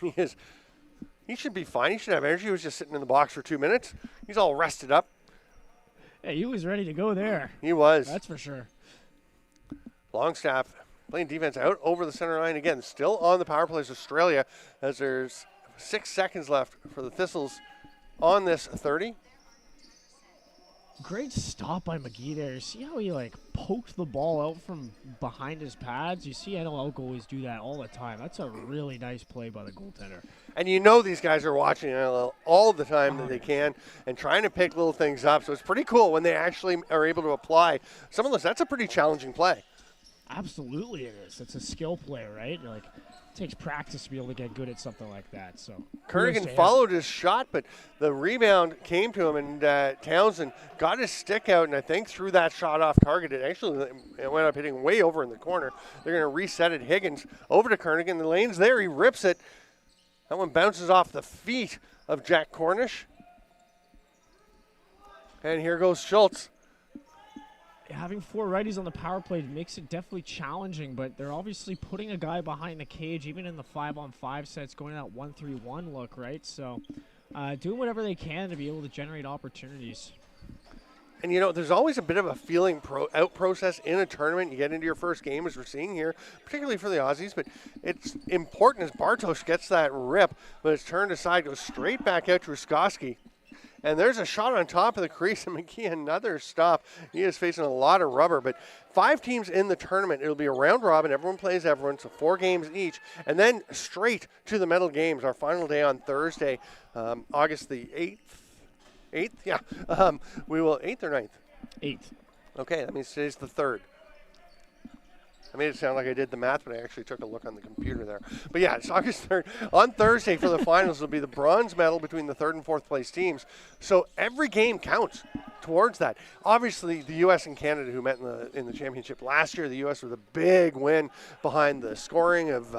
He should be fine. He should have energy. He was just sitting in the box for 2 minutes. He's all rested up. Hey, he was ready to go there. He was. That's for sure. Longstaff playing defense out over the center line again. Still on the power play is Australia as there's 6 seconds left for the Thistles on this 30. Great stop by McGee there. See how he poked the ball out from behind his pads? You see NLL goalies do that all the time. That's a really nice play by the goaltender. And you know these guys are watching NLL all the time that they can and trying to pick little things up. So it's pretty cool when they actually are able to apply some of those. That's a pretty challenging play. Absolutely it is. It's a skill play, right? Like, it takes practice to be able to get good at something like that. So Kernigan followed his shot, but the rebound came to him, and Townsend got his stick out, and I think threw that shot off target. It went up hitting way over in the corner. They're going to reset it. Higgins over to Kernigan. The lane's there. He rips it. That one bounces off the feet of Jack Cornish. And here goes Schultz. Having 4 righties on the power play makes it definitely challenging, but they're obviously putting a guy behind the cage, even in the 5-on-5 sets, going to that 1-3-1 look, right? So doing whatever they can to be able to generate opportunities. And, you know, there's always a bit of a feeling out process in a tournament. You get into your first game, as we're seeing here, particularly for the Aussies, but it's important as Bartosz gets that rip, but it's turned aside, goes straight back out to Ruskowski. And there's a shot on top of the crease, and McKee another stop. He is facing a lot of rubber, but 5 teams in the tournament. It'll be a round robin. Everyone plays everyone, so 4 games each, and then straight to the medal games. Our final day on Thursday, August the 8th. 8th? Yeah. We will, 8th or 9th? 8th. Okay, that means today's the 3rd. I made it sound like I did the math, but I actually took a look on the computer there. But yeah, it's August 3rd. On Thursday for the finals will be the bronze medal between the 3rd and 4th place teams. So every game counts towards that. Obviously, the U.S. and Canada, who met in the championship last year, the U.S. with a big win behind the scoring of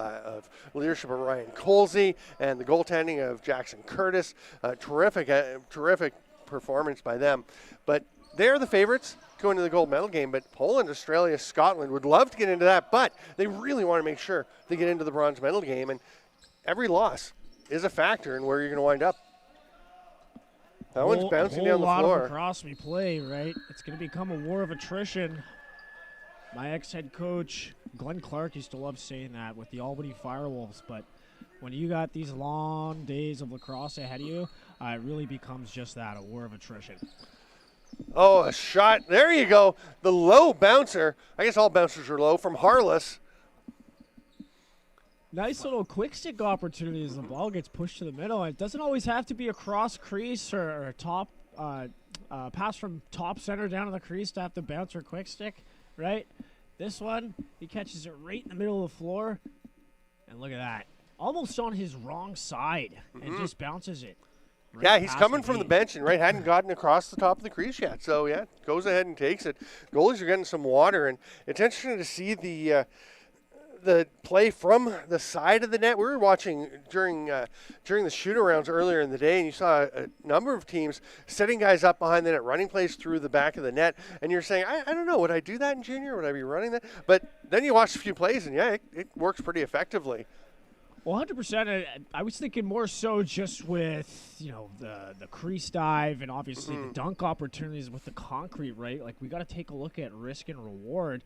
leadership of Ryan Colsey and the goaltending of Jackson Curtis. Terrific performance by them. But they're the favorites going to the gold medal game, but Poland, Australia, Scotland would love to get into that, but they really want to make sure they get into the bronze medal game, and every loss is a factor in where you're going to wind up. That one's bouncing down the floor. A lot of lacrosse we play, right? It's going to become a war of attrition. My ex-head coach, Glenn Clark, used to love saying that with the Albany Firewolves, but when you got these long days of lacrosse ahead of you, it really becomes just that, a war of attrition. Oh, a shot. There you go. The low bouncer. I guess all bouncers are low from Harless. Nice little quick stick opportunity as the ball gets pushed to the middle. It doesn't always have to be a cross crease or a top pass from top center down to the crease to have to bounce or quick stick, right? This one, he catches it right in the middle of the floor. And look at that. Almost on his wrong side and just bounces it. Right, yeah, he's coming from the bench and hadn't gotten across the top of the crease yet. So, yeah, goes ahead and takes it. Goalies are getting some water, and it's interesting to see the play from the side of the net. We were watching during the shoot-arounds earlier in the day, and you saw a number of teams setting guys up behind the net, running plays through the back of the net, and you're saying, I don't know, would I do that in junior? Would I be running that? But then you watch a few plays, and, yeah, it works pretty effectively. Well, 100%. I was thinking more so just with, the crease dive and obviously the dunk opportunities with the concrete, right? Like, we got to take a look at risk and reward.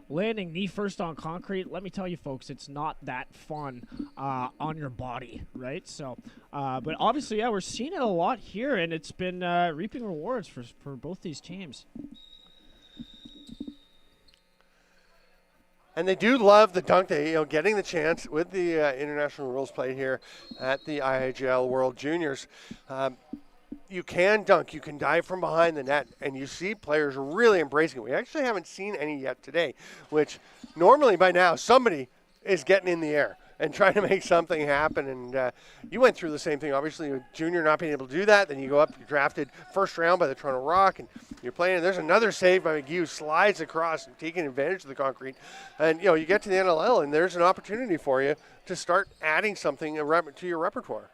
Landing knee first on concrete, let me tell you, folks, it's not that fun on your body, right? So, but obviously, yeah, we're seeing it a lot here, and it's been reaping rewards for both these teams. And they do love the dunk. Getting the chance with the international rules played here at the IIJL World Juniors. You can dunk. You can dive from behind the net, and you see players really embracing it. We actually haven't seen any yet today, which normally by now somebody is getting in the air and trying to make something happen. And you went through the same thing, obviously, with junior not being able to do that. Then you go up, you're drafted first round by the Toronto Rock, and you're playing. And there's another save by McGee who slides across and taking advantage of the concrete. And, you get to the NLL, and there's an opportunity for you to start adding something to your repertoire.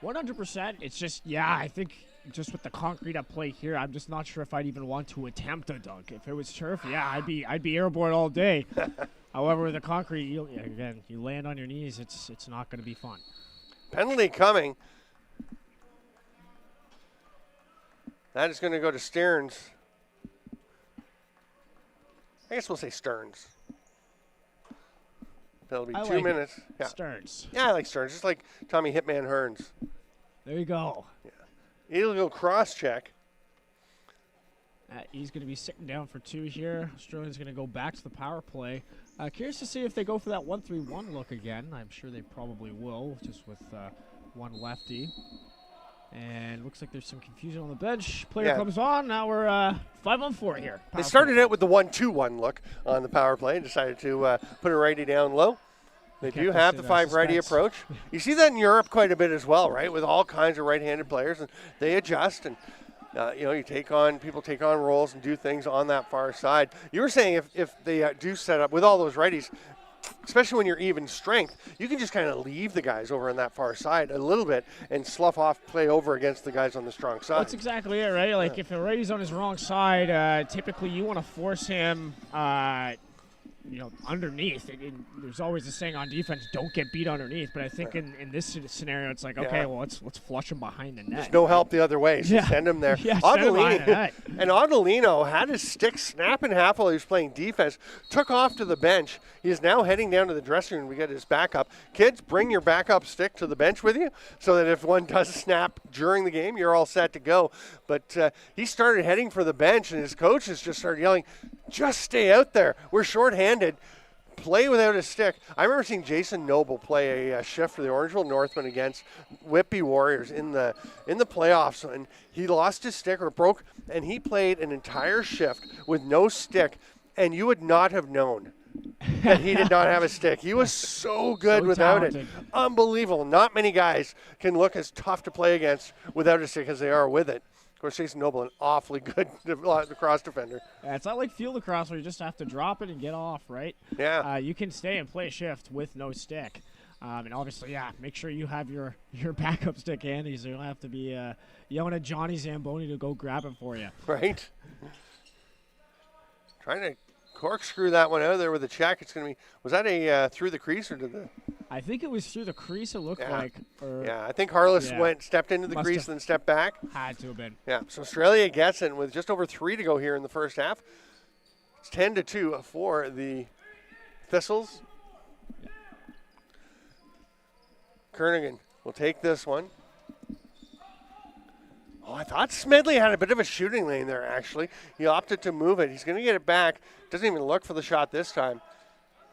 100%. It's just, I think just with the concrete at play here, I'm just not sure if I'd even want to attempt a dunk. If it was turf, I'd be airborne all day. However, with the concrete, you land on your knees, it's not going to be fun. Penalty coming. That is going to go to Stearns. I guess we'll say Stearns. That'll be 2 minutes. Yeah. Stearns. Yeah, I like Stearns, just like Tommy Hitman Hearns. There you go. Yeah. He'll go cross-check. He's going to be sitting down for 2 here. Australia's going to go back to the power play. Curious to see if they go for that 1-3-1 look again. I'm sure they probably will, just with one lefty. And looks like there's some confusion on the bench. Player Yeah. comes on. Now we're 5-on-4 here. They started out with the 1-2-1 look on the power play and decided to put a righty down low. They do Kept have us the in, 5 righty suspense. approach. You see that in Europe quite a bit as well, right? With all kinds of right-handed players, and they adjust, and people take on roles and do things on that far side. You were saying if they do set up with all those righties, especially when you're even strength, you can just kind of leave the guys over on that far side a little bit and slough off play over against the guys on the strong side. That's exactly it, right? Like if a righty's on his wrong side, typically you want to force him, underneath. There's always a saying on defense, don't get beat underneath. But I think in this scenario, it's like, okay, well, let's flush him behind the net. There's no help the other way, so send him there. Yeah, send him behind the net. And Adelino had his stick snap in half while he was playing defense, took off to the bench. He is now heading down to the dressing room to get his backup. Kids, bring your backup stick to the bench with you so that if one does snap during the game, you're all set to go. But he started heading for the bench, and his coaches just started yelling, just stay out there. We're shorthanded. Play without a stick. I remember seeing Jason Noble play a shift for the Orangeville Northmen against Whitby Warriors in the playoffs, and he lost his stick or broke, and he played an entire shift with no stick, and you would not have known that he did not have a stick. He was so good So without talented. it. Unbelievable. Not many guys can look as tough to play against without a stick as they are with it. Of course, Jason Noble, an awfully good lacrosse defender. Yeah, it's not like field lacrosse where you just have to drop it and get off, right? Yeah. You can stay and play a shift with no stick. And obviously, make sure you have your backup stick handy so you don't have to be yelling at Johnny Zamboni to go grab it for you. Right. Trying to corkscrew that one out of there with a check. It's going to be, was that a through the crease or did the? I think it was through the crease, it looked like. Yeah, I think Harless stepped into the crease and then stepped back. Had to have been. Yeah, so Australia gets it with just over 3 to go here in the first half. It's 10-2 for the Thistles. Kernigan will take this one. Oh, I thought Smedley had a bit of a shooting lane there, actually. He opted to move it. He's going to get it back. Doesn't even look for the shot this time.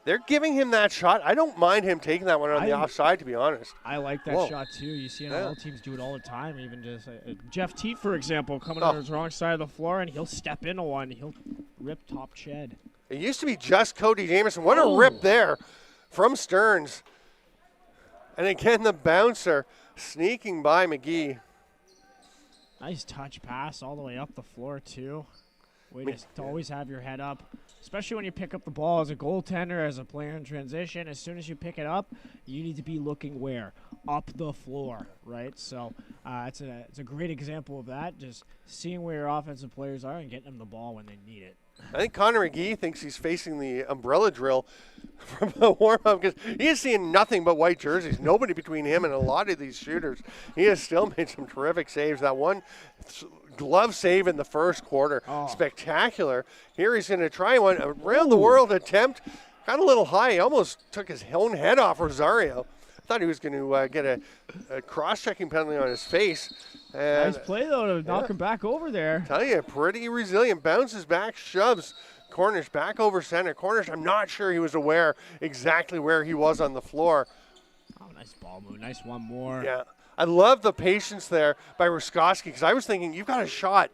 They're giving him that shot. I don't mind him taking that one on the offside, to be honest. I like that shot, too. You see NFL teams do it all the time. Even just Jeff Teat, for example, coming on his wrong side of the floor, and he'll step into one. He'll rip top shed. It used to be just Cody Jamieson. What a rip there from Stearns. And again, the bouncer sneaking by McGee. Nice touch pass all the way up the floor, too. Way to always have your head up, especially when you pick up the ball as a goaltender, as a player in transition. As soon as you pick it up, you need to be looking where? Up the floor, right? So it's a great example of that, just seeing where your offensive players are and getting them the ball when they need it. I think Connor McGee thinks he's facing the umbrella drill from the warm-up because he is seeing nothing but white jerseys. Nobody between him and a lot of these shooters. He has still made some terrific saves. That one glove save in the first quarter, spectacular. Here he's going to try one around-the-world attempt. Got a little high. He almost took his own head off Rosario. I thought he was going to get a cross-checking penalty on his face. And nice play, though, to knock him back over there. Tell you, pretty resilient. Bounces back, shoves Cornish back over center. Cornish, I'm not sure he was aware exactly where he was on the floor. Oh, nice ball move. Nice one more. Yeah. I love the patience there by Ruskowski because I was thinking, you've got a shot.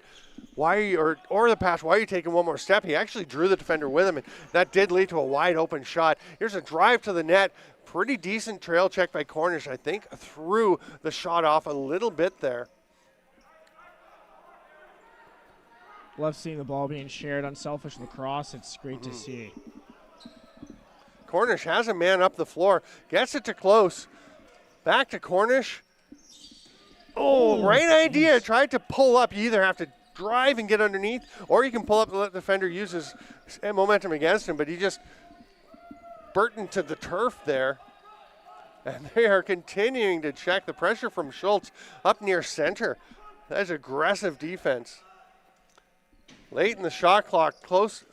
Why are you, or the pass, why are you taking one more step? He actually drew the defender with him, and that did lead to a wide open shot. Here's a drive to the net. Pretty decent trail check by Cornish, I think, threw the shot off a little bit there. Love seeing the ball being shared. Unselfish lacrosse. It's great to see. Cornish has a man up the floor. Gets it to close. Back to Cornish. Oh, right idea. Tried to pull up. You either have to drive and get underneath, or you can pull up and let the defender use his momentum against him. But he just Burton to the turf there. And they are continuing to check the pressure from Schultz up near center. That's aggressive defense. Late in the shot clock,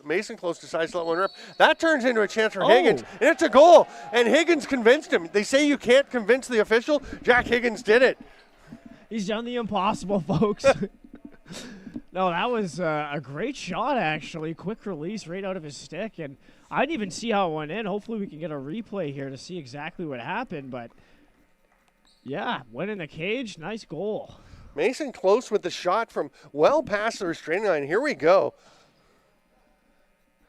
Mason Close decides to let one rip. That turns into a chance for Higgins, and it's a goal. And Higgins convinced him. They say you can't convince the official. Jack Higgins did it. He's done the impossible, folks. No, that was a great shot, actually. Quick release right out of his stick. And I didn't even see how it went in. Hopefully we can get a replay here to see exactly what happened. But, yeah, went in the cage. Nice goal. Mason close with the shot from well past the restraining line. Here we go.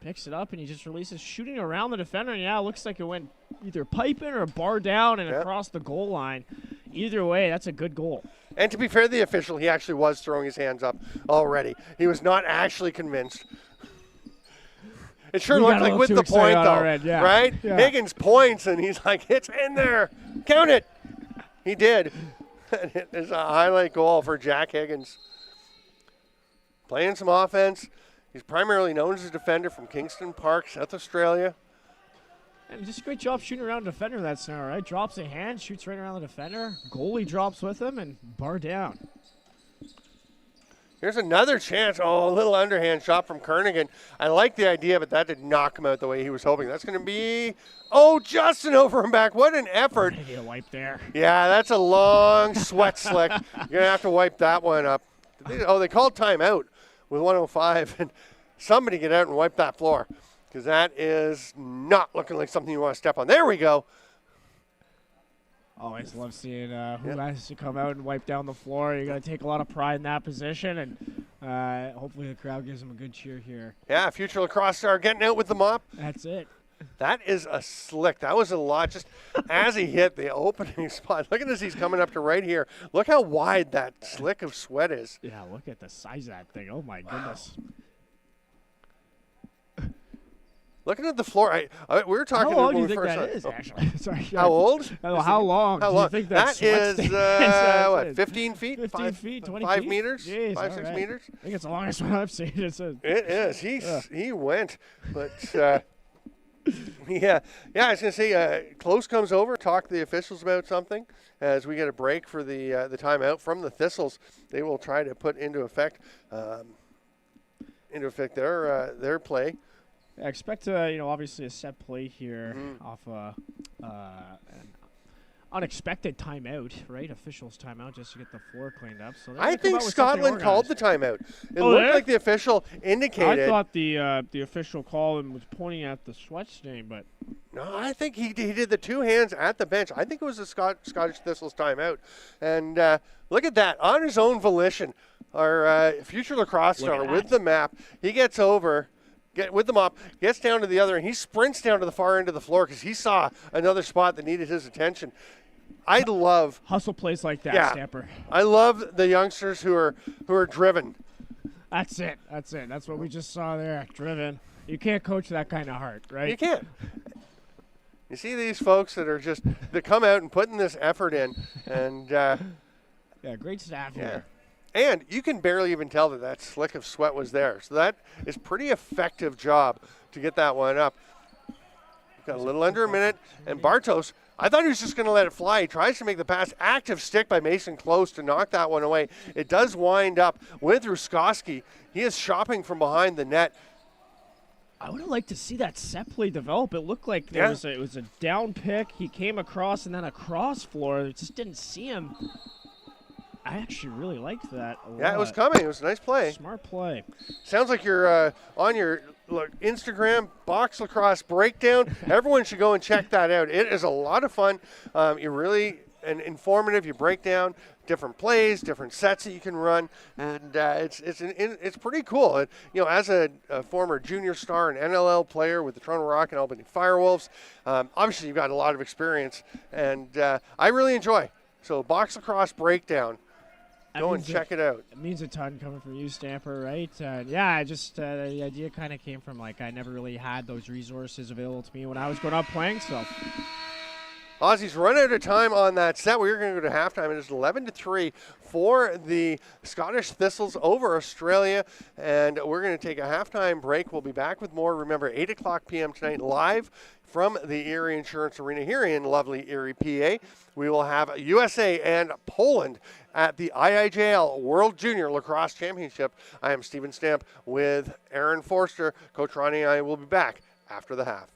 Picks it up and he just releases, shooting around the defender. And yeah, it looks like it went either piping or bar down and across the goal line. Either way, that's a good goal. And to be fair to the official, he actually was throwing his hands up already. He was not actually convinced. It sure looked like with the point, though, right? Yeah. Higgins points, and he's like, it's in there. Count it. He did. It's a highlight goal for Jack Higgins. Playing some offense. He's primarily known as a defender from Kingston Park, South Australia. And just a great job shooting around the defender in that scenario, right? Drops a hand, shoots right around the defender. Goalie drops with him, and bar down. Here's another chance. Oh, a little underhand shot from Kernigan. I like the idea, but that did not come out the way he was hoping. That's going to be, Justin over and back. What an effort. Maybe a wipe there. Yeah, that's a long sweat slick. You're going to have to wipe that one up. They called timeout with 1:05, and somebody get out and wipe that floor, because that is not looking like something you want to step on. There we go. Always love seeing who has to come out and wipe down the floor. You got to take a lot of pride in that position, and hopefully the crowd gives him a good cheer here. Yeah, future lacrosse star getting out with the mop. That's it. That is a slick. That was a lot. Just as he hit the opening spot. Look at this. He's coming up to right here. Look how wide that slick of sweat is. Yeah, look at the size of that thing. Oh, my goodness. Looking at the floor, we were talking. How long do you think that is, actually? Sorry. How old? How long do you think that is, what, 15 feet? 15 feet, 20 5 feet? meters? Jeez, 5-6 meters? I think it's the longest one I've seen. It is. He went. But, yeah, I was going to say, Close comes over, talk to the officials about something. As we get a break for the timeout from the Thistles, they will try to put into effect their play. I expect, obviously a set play here off an unexpected timeout, right? Officials timeout just to get the floor cleaned up. So I think Scotland called the timeout. It looked like the official indicated. I thought the official call and was pointing at the sweat stain, but no, I think he did the two hands at the bench. I think it was the Scottish Thistles timeout. And look at that, on his own volition, our future lacrosse star with the map. He gets over. With the mop, gets down to the other, and he sprints down to the far end of the floor because he saw another spot that needed his attention. I love hustle plays like that, Stamper. I love the youngsters who are driven. That's it. That's what we just saw there. Driven. You can't coach that kind of heart, right? You can't. You see these folks that come out and putting this effort in, and great staff here. And you can barely even tell that slick of sweat was there. So that is pretty effective job to get that one up. Got a little under a minute. And Bartos, I thought he was just going to let it fly. He tries to make the pass. Active stick by Mason Close to knock that one away. It does wind up with Ruskowski. He is shopping from behind the net. I would have liked to see that set play develop. It looked like it was a down pick. He came across and then a cross floor. It just didn't see him. I actually really liked that a lot. Yeah, it was coming. It was a nice play. Smart play. Sounds like you're on your Instagram box lacrosse breakdown. Everyone should go and check that out. It is a lot of fun. You're really informative. You break down different plays, different sets that you can run, and it's pretty cool. And, as a former junior star and NLL player with the Toronto Rock and Albany Firewolves, obviously you've got a lot of experience, and I really enjoy. So box lacrosse breakdown. Go and check it out. It means a ton coming from you, Stamper, right? The idea kind of came from, I never really had those resources available to me when I was growing up playing, so. Aussies run out of time on that set. We're going to go to halftime. It is 11-3 for the Scottish Thistles over Australia, and we're going to take a halftime break. We'll be back with more. Remember, 8 o'clock p.m. tonight, live from the Erie Insurance Arena here in lovely Erie, PA. We will have USA and Poland at the IIJL World Junior Lacrosse Championship. I am Stephen Stamp with Aaron Forster. Coach Ronnie and I will be back after the half.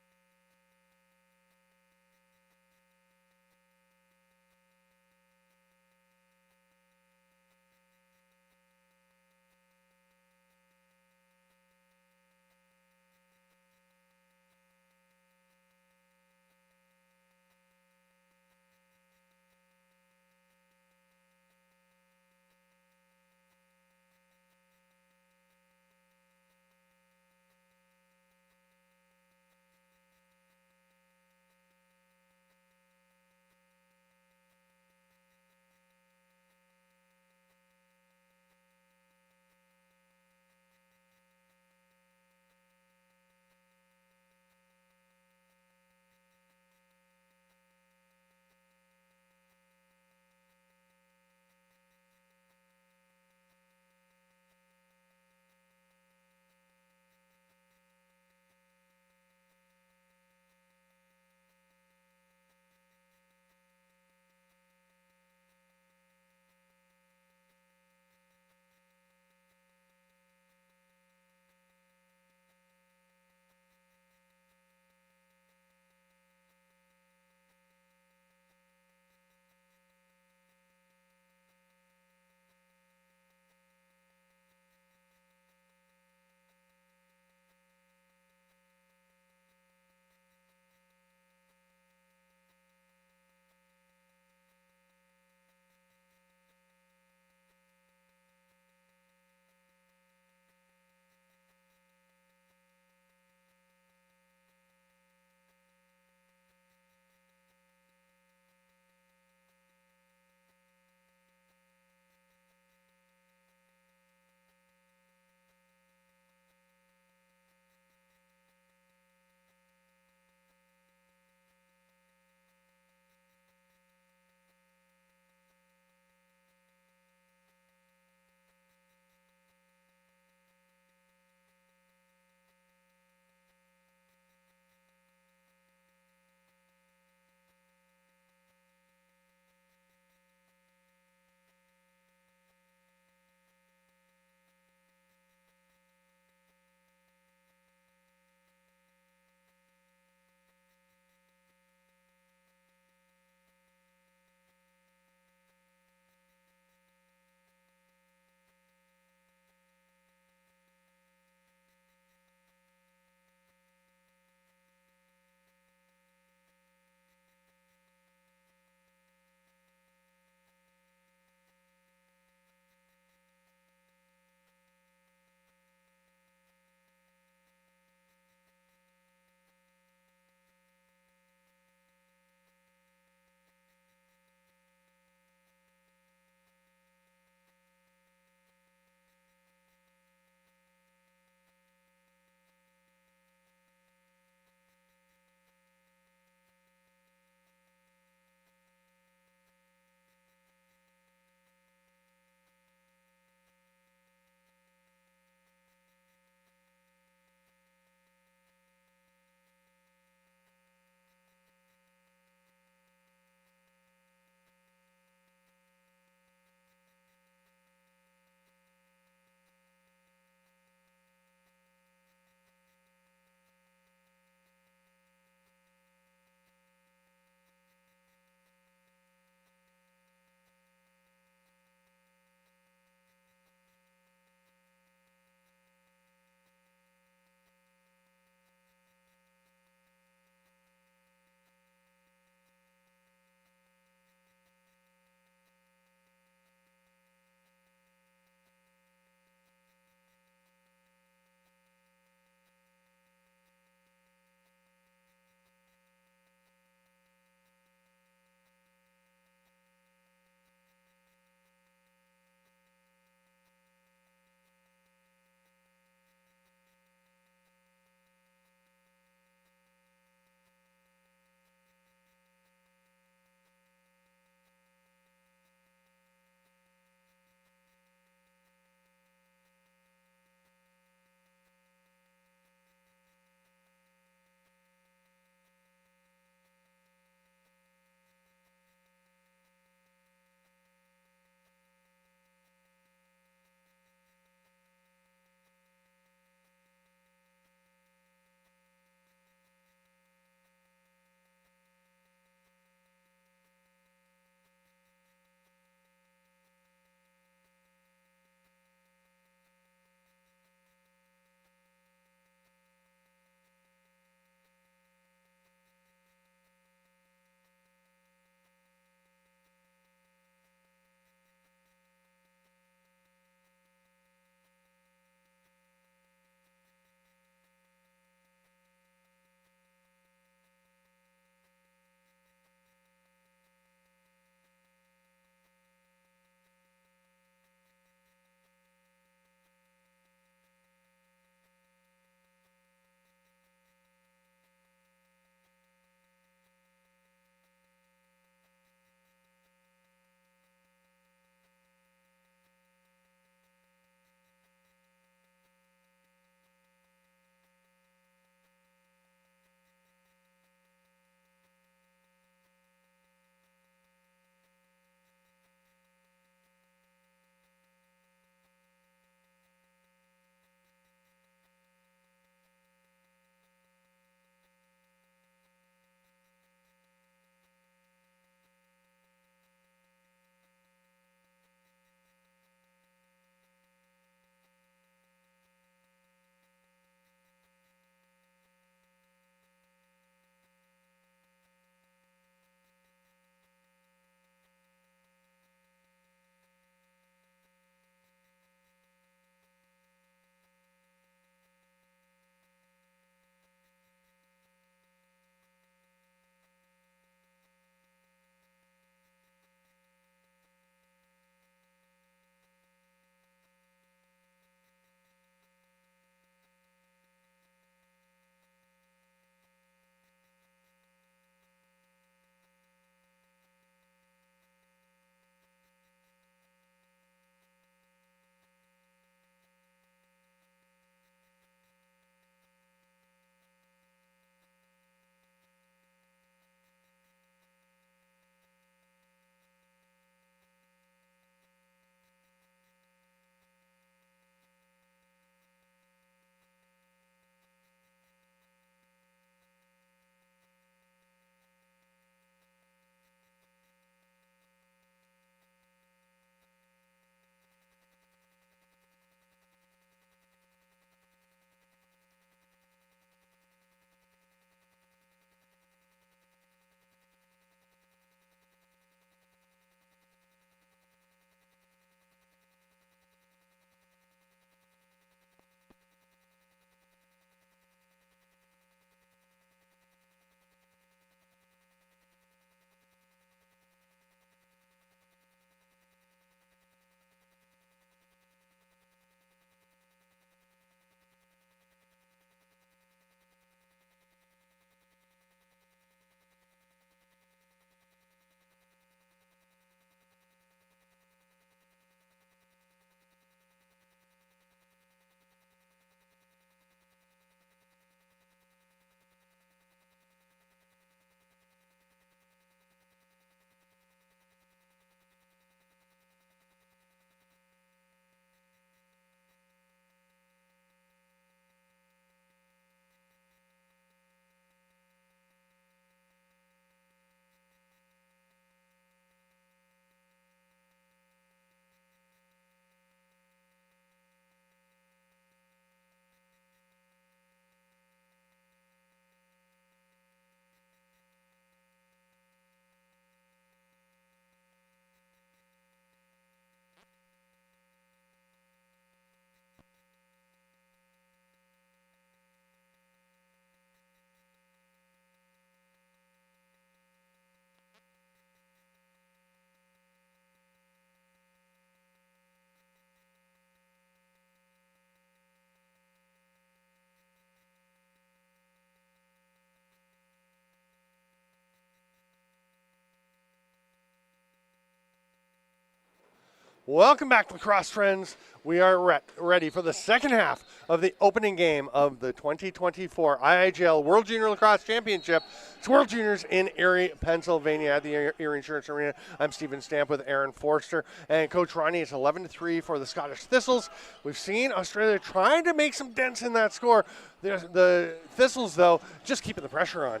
Welcome back, lacrosse friends. We are ready for the second half of the opening game of the 2024 IIJL World Junior Lacrosse Championship. It's World Juniors in Erie, Pennsylvania at the Erie Insurance Arena. I'm Stephen Stamp with Aaron Forster and Coach Ronnie. It's 11-3 for the Scottish Thistles. We've seen Australia trying to make some dents in that score. The Thistles, though, just keeping the pressure on.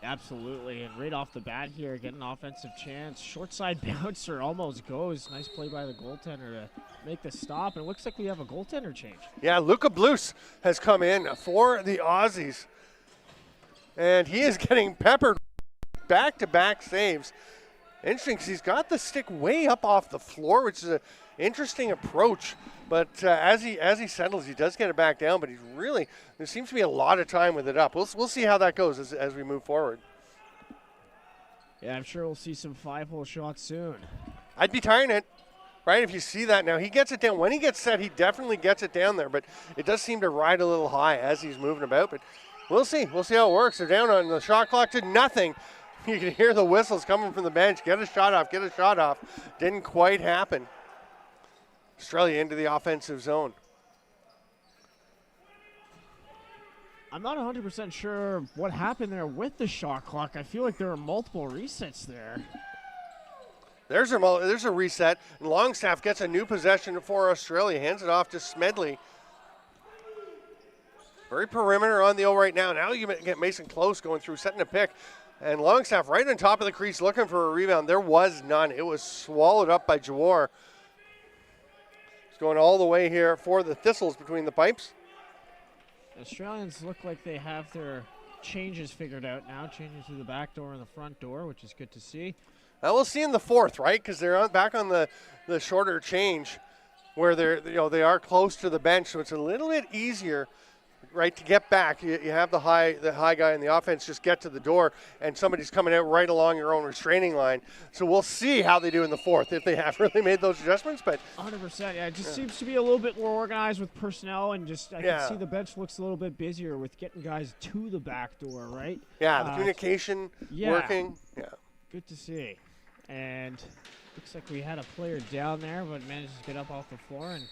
Absolutely, and right off the bat here, get an offensive chance. Short side bouncer almost goes. Nice play by the goaltender to make the stop, and it looks like we have a goaltender change. Yeah, Luca Blues has come in for the Aussies, and he is getting peppered back-to-back saves. Interesting, because he's got the stick way up off the floor, which is an interesting approach. But as he settles, he does get it back down, but he's really, there seems to be a lot of time with it up. We'll see how that goes as we move forward. Yeah, I'm sure we'll see some 5-hole shots soon. I'd be tying it, right, if you see that now. He gets it down. When he gets set, he definitely gets it down there, but it does seem to ride a little high as he's moving about. But we'll see. We'll see how it works. They're down on the shot clock to nothing. You can hear the whistles coming from the bench. Get a shot off, get a shot off. Didn't quite happen. Australia into the offensive zone. I'm not 100% sure what happened there with the shot clock. I feel like there are multiple resets there. There's a reset, and Longstaff gets a new possession for Australia. Hands it off to Smedley. Very perimeter on the O right now. Now you get Mason Close going through, setting a pick. And Longstaff right on top of the crease looking for a rebound. There was none. It was swallowed up by Jawar. Going all the way here for the Thistles between the pipes. Australians look like they have their changes figured out now, changing through the back door and the front door, which is good to see. Now we'll see in the fourth, right? Because they're back on the shorter change, where they are close to the bench, so it's a little bit easier, right, to get back. You have the high guy in the offense just get to the door, and somebody's coming out right along your own restraining line. So we'll see how they do in the fourth, if they have really made those adjustments. But 100%, yeah, it just seems to be a little bit more organized with personnel, and just I can see the bench looks a little bit busier with getting guys to the back door, right? Yeah, the communication working. Yeah, good to see. And looks like we had a player down there, but managed to get up off the floor and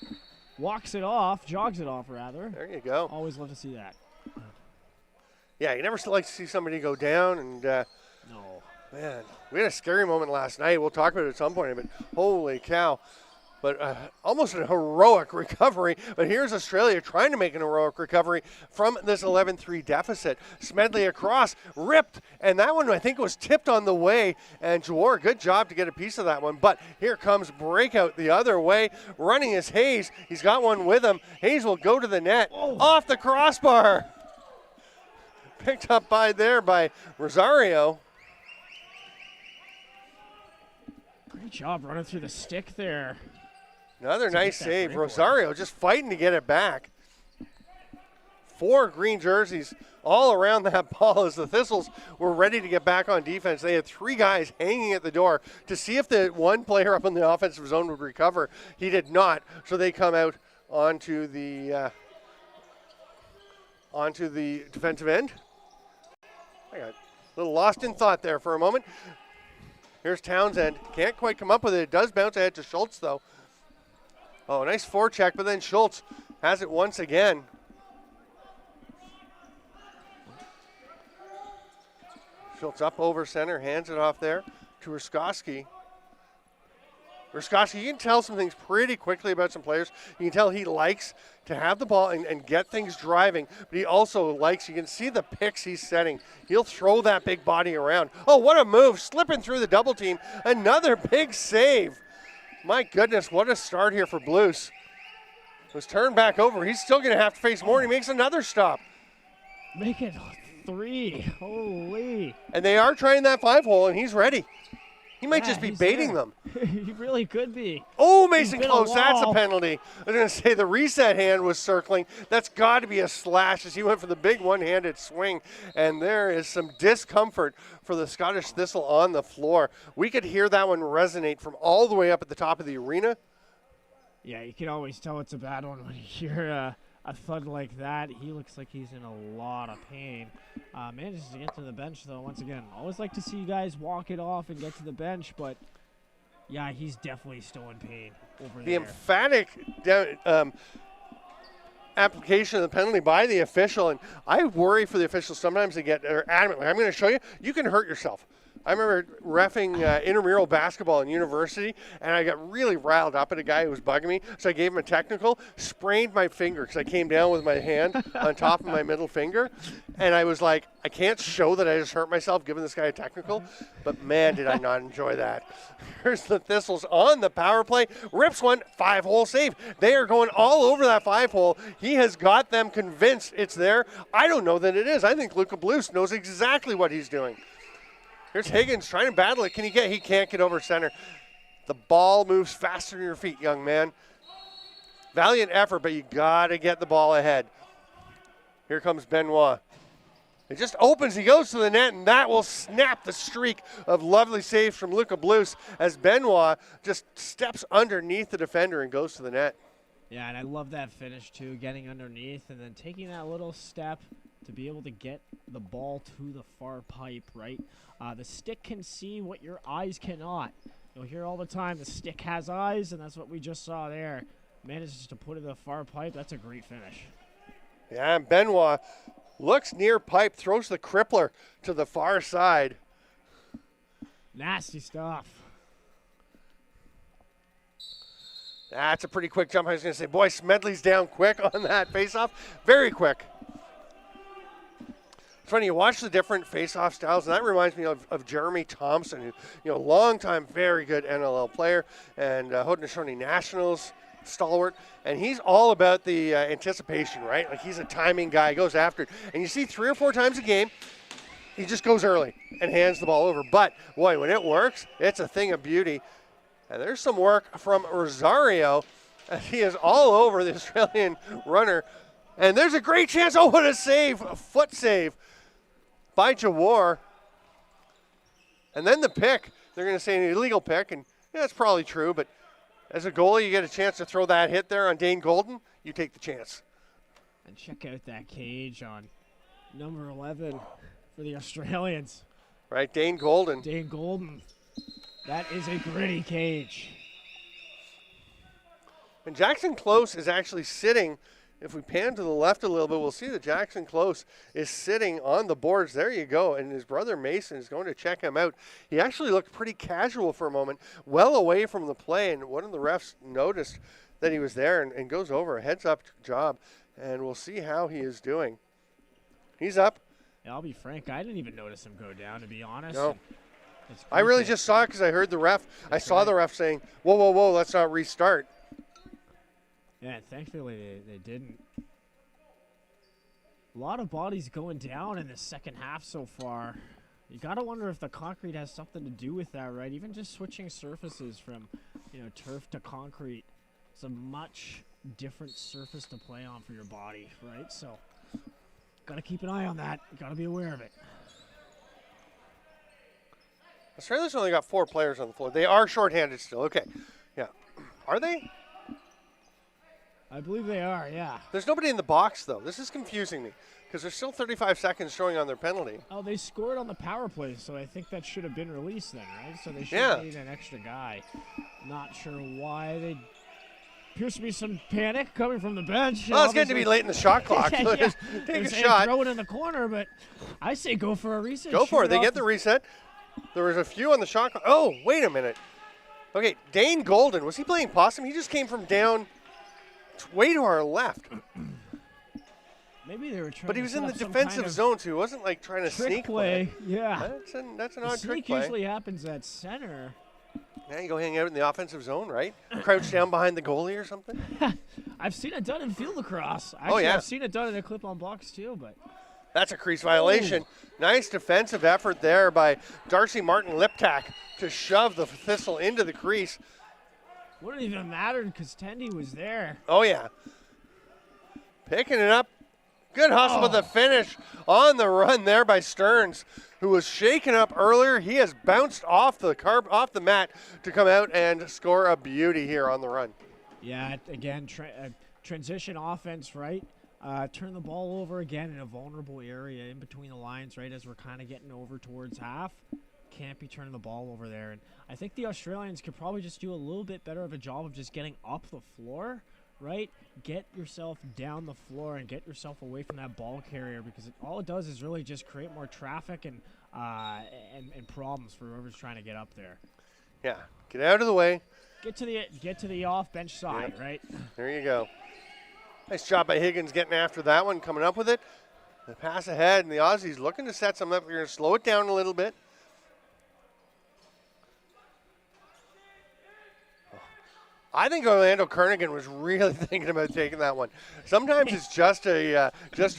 jogs it off rather. There you go. Always love to see that. Yeah, you never like to see somebody go down, and no. Man, we had a scary moment last night. We'll talk about it at some point, but holy cow. But almost a heroic recovery. But here's Australia trying to make an heroic recovery from this 11-3 deficit. Smedley across, ripped, and that one I think was tipped on the way. And Jawar, good job to get a piece of that one. But here comes breakout the other way. Running is Hayes. He's got one with him. Hayes will go to the net. Off the crossbar. Picked up by Rosario. Great job running through the stick there. Another nice save. Rosario just fighting to get it back. 4 green jerseys all around that ball as the Thistles were ready to get back on defense. They had 3 guys hanging at the door to see if the one player up in the offensive zone would recover. He did not, so they come out onto the defensive end. I got a little lost in thought there for a moment. Here's Townsend. Can't quite come up with it. It does bounce ahead to Schultz, though. Oh, nice forecheck, but then Schultz has it once again. Schultz up over center, hands it off there to Ruskowski. Ruskowski, you can tell some things pretty quickly about some players. You can tell he likes to have the ball and get things driving, but he also likes, you can see the picks he's setting. He'll throw that big body around. Oh, what a move, slipping through the double team. Another big save. My goodness, what a start here for Blues. It was turned back over. He's still going to have to face more, and he makes another stop. Make it 3. Holy. And they are trying that 5-hole, and he's ready. He might just be baiting them. He really could be. Oh, Mason Close, that's a penalty. I was going to say the reset hand was circling. That's got to be a slash as he went for the big one-handed swing. And there is some discomfort for the Scottish Thistle on the floor. We could hear that one resonate from all the way up at the top of the arena. Yeah, you can always tell it's a bad one when you hear a thud like that. He looks like he's in a lot of pain. Manages to get to the bench, though, once again. Always like to see you guys walk it off and get to the bench, but Yeah, he's definitely still in pain over The there. emphatic application of the penalty by the official, and I worry for the officials sometimes. They're adamant. Like, I'm going to show you, you can hurt yourself. I remember reffing intramural basketball in university, and I got really riled up at a guy who was bugging me, so I gave him a technical, sprained my finger because I came down with my hand on top of my middle finger, and I was like, I can't show that I just hurt myself giving this guy a technical, but man, did I not enjoy that. Here's the Thistles on the power play, rips one, 5-hole save. They are going all over that 5-hole. He has got them convinced it's there. I don't know that it is. I think Luca Blues knows exactly what he's doing. Here's Higgins trying to battle it. He can't get over center. The ball moves faster than your feet, young man. Valiant effort, but you got to get the ball ahead. Here comes Benoit. It just opens. He goes to the net, and that will snap the streak of lovely saves from Luca Blues as Benoit just steps underneath the defender and goes to the net. Yeah, and I love that finish, too, getting underneath and then taking that little step to be able to get the ball to the far pipe, right? The stick can see what your eyes cannot. You'll hear all the time, the stick has eyes, and that's what we just saw there. Manages to put it to the far pipe. That's a great finish. Yeah, and Benoit looks near pipe, throws the crippler to the far side. Nasty stuff. That's a pretty quick jump. I was going to say, boy, Smedley's down quick on that faceoff. Very quick. It's funny, you watch the different face-off styles, and that reminds me of Jeremy Thompson, who, long-time, very good NLL player, and Haudenosaunee Nationals stalwart, and he's all about the anticipation, right? Like, he's a timing guy, goes after it. And you see 3 or 4 times a game, he just goes early and hands the ball over. But, boy, when it works, it's a thing of beauty. And there's some work from Rosario, as he is all over the Australian runner. And there's a great chance. Oh, what a save, a foot save by Jawar. And then the pick. They're going to say an illegal pick, and yeah, that's probably true, but as a goalie, you get a chance to throw that hit there on Dane Golden, you take the chance. And check out that cage on number 11 for the Australians. Right, Dane Golden. Dane Golden. That is a gritty cage. And Jackson Close is actually sitting. If we pan to the left a little bit, we'll see that Jackson Close is sitting on the boards. There you go. And his brother Mason is going to check him out. He actually looked pretty casual for a moment, well away from the play. And one of the refs noticed that he was there and goes over. A heads-up job. And we'll see how he is doing. He's up. Yeah, I'll be frank. I didn't even notice him go down, to be honest. No. I really just saw it because I heard the ref. I saw the ref saying, whoa, whoa, whoa, let's not restart. Yeah, thankfully they didn't. A lot of bodies going down in the second half so far. You got to wonder if the concrete has something to do with that, right? Even just switching surfaces from, turf to concrete. It's a much different surface to play on for your body, right? So, got to keep an eye on that. Got to be aware of it. Australia's only got 4 players on the floor. They are shorthanded still. Okay. Yeah. Are they? I believe they are, yeah. There's nobody in the box, though. This is confusing me because there's still 35 seconds showing on their penalty. Oh, they scored on the power play, so I think that should have been released then, right? So they should need an extra guy. Not sure why. They appears to be some panic coming from the bench. Well, it's getting to be late in the shot clock. So just take a shot. Throw it in the corner, but I say go for a reset. Go for it. They get the reset. There was a few on the shot clock. Oh, wait a minute. Okay, Dane Golden. Was he playing possum? He just came from down way to our left. Maybe they were trying. But he to was set in the up some defensive kind of zone, too. He wasn't like trying to trick sneak play. Yeah. That's an The odd trick sneak play. usually happens at center. Yeah, you go hang out in the offensive zone, right? Crouch down behind the goalie or something. I've seen it done in field lacrosse. Actually, I've seen it done in a clip-on box too, but that's a crease violation. Nice defensive effort there by Darcy Martin Liptak to shove the Thistle into the crease. Wouldn't even matter because Tendy was there. Oh, yeah. Picking it up. Good hustle with the finish on the run there by Stearns, who was shaken up earlier. He has bounced off the mat to come out and score a beauty here on the run. Yeah, again, transition offense, right? Turn the ball over again in a vulnerable area in between the lines, right, as we're kind of getting over towards half. can't be turning the ball over there. And I think the Australians could probably just do a little bit better of a job of just getting up the floor, right? Get yourself down the floor and get yourself away from that ball carrier, because all it does is really just create more traffic and problems for whoever's trying to get up there. Yeah, get out of the way. Get to the off bench side, right? There you go. Nice job by Higgins getting after that one, coming up with it. The pass ahead, and the Aussies looking to set something up. You're going to slow it down a little bit. I think Orlando Kernigan was really thinking about taking that one. Sometimes it's just a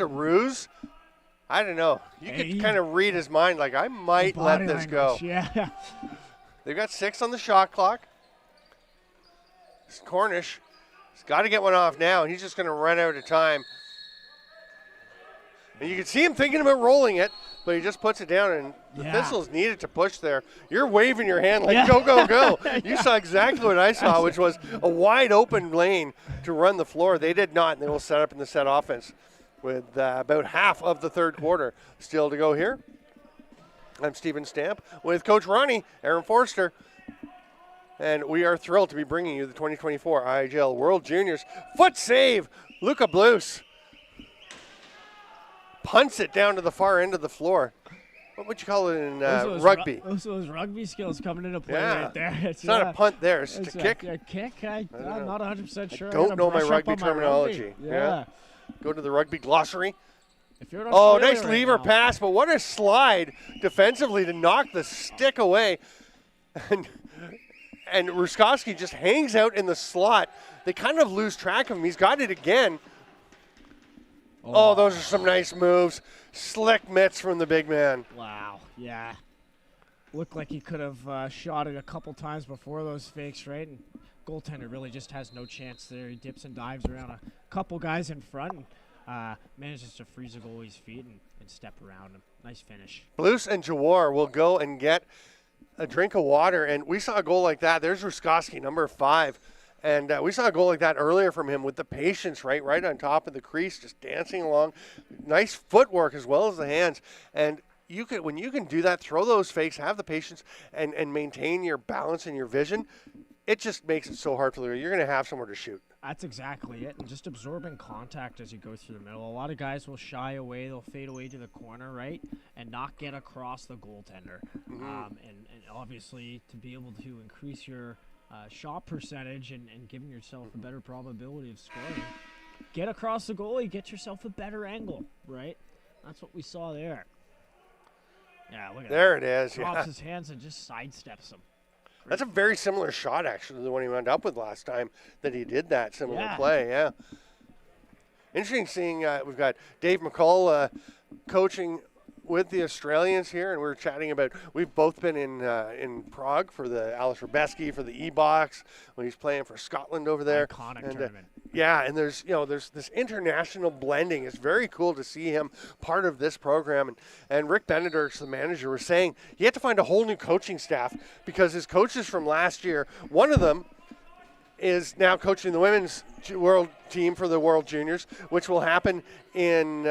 ruse. I don't know. You can kind of read his mind, like, I might let this go. Yeah. They've got 6 on the shot clock. Cornish has got to get one off now, and he's just going to run out of time. And you can see him thinking about rolling it, but he just puts it down, and the Thistles needed to push there. You're waving your hand like, go, go, go. You saw exactly what I saw, which was a wide open lane to run the floor. They did not, and they will set up in the set offense with about half of the third quarter still to go here. I'm Steven Stamp with Coach Ronnie, Aaron Forster. And we are thrilled to be bringing you the 2024 IIJL World Juniors. Foot save, Luca Blues. Punts it down to the far end of the floor. What would you call it in rugby? Those rugby skills coming into play right there. It's not a punt there. It's a kick. A kick? I'm not 100% sure. I don't know my rugby terminology. Yeah. Go to the rugby glossary. If you're nice lever pass, but what a slide defensively to knock the stick away. And Ruskowski just hangs out in the slot. They kind of lose track of him. He's got it again. Oh, those are some nice moves. Slick mitts from the big man. Wow, yeah. Looked like he could have shot it a couple times before those fakes, right? And goaltender really just has no chance there. He dips and dives around a couple guys in front and manages to freeze the goalie's feet and step around him. Nice finish. Blues and Jawar will go and get a drink of water, and we saw a goal like that. There's Ruskowski, number 5. And we saw a goal like that earlier from him with the patience, right on top of the crease, just dancing along. Nice footwork as well as the hands. And when you can do that, throw those fakes, have the patience, and maintain your balance and your vision, it just makes it so hard for you. You're going to have somewhere to shoot. That's exactly it. And just absorbing contact as you go through the middle. A lot of guys will shy away. They'll fade away to the corner, right, and not get across the goaltender. And obviously to be able to increase your shot percentage and giving yourself a better probability of scoring, get across the goalie, get yourself a better angle, right? That's what we saw there. Yeah, look at that. There it is. Drops his hands and just sidesteps him. That's a very similar shot, actually, to the one he wound up with last time that he did that similar play. Yeah. Interesting seeing we've got Dave McCall coaching with the Australians here, and we're chatting about, we've both been in Prague for the Alice Rubeski for the E-Box when he's playing for Scotland over there. Iconic tournament. And there's this international blending. It's very cool to see him part of this program. And Rick Benedurks, the manager, was saying he had to find a whole new coaching staff because his coaches from last year, one of them is now coaching the women's world team for the World Juniors, which will happen in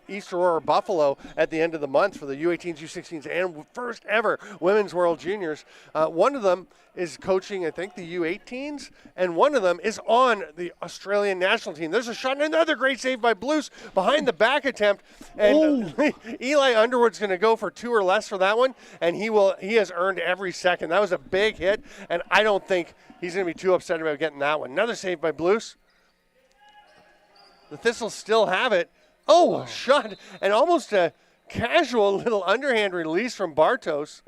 East Aurora, Buffalo at the end of the month for the U18s, U16s, and first ever Women's World Juniors. One of them is coaching, I think, the U18s, and one of them is on the Australian national team. There's a shot, and another great save by Blues behind the back attempt, and Eli Underwood's going to go for 2 or less for that one, and he has earned every second. That was a big hit, and I don't think he's going to be too upset about getting that one. Another save by Blues. The Thistles still have it. A shot, and almost a casual little underhand release from Bartos.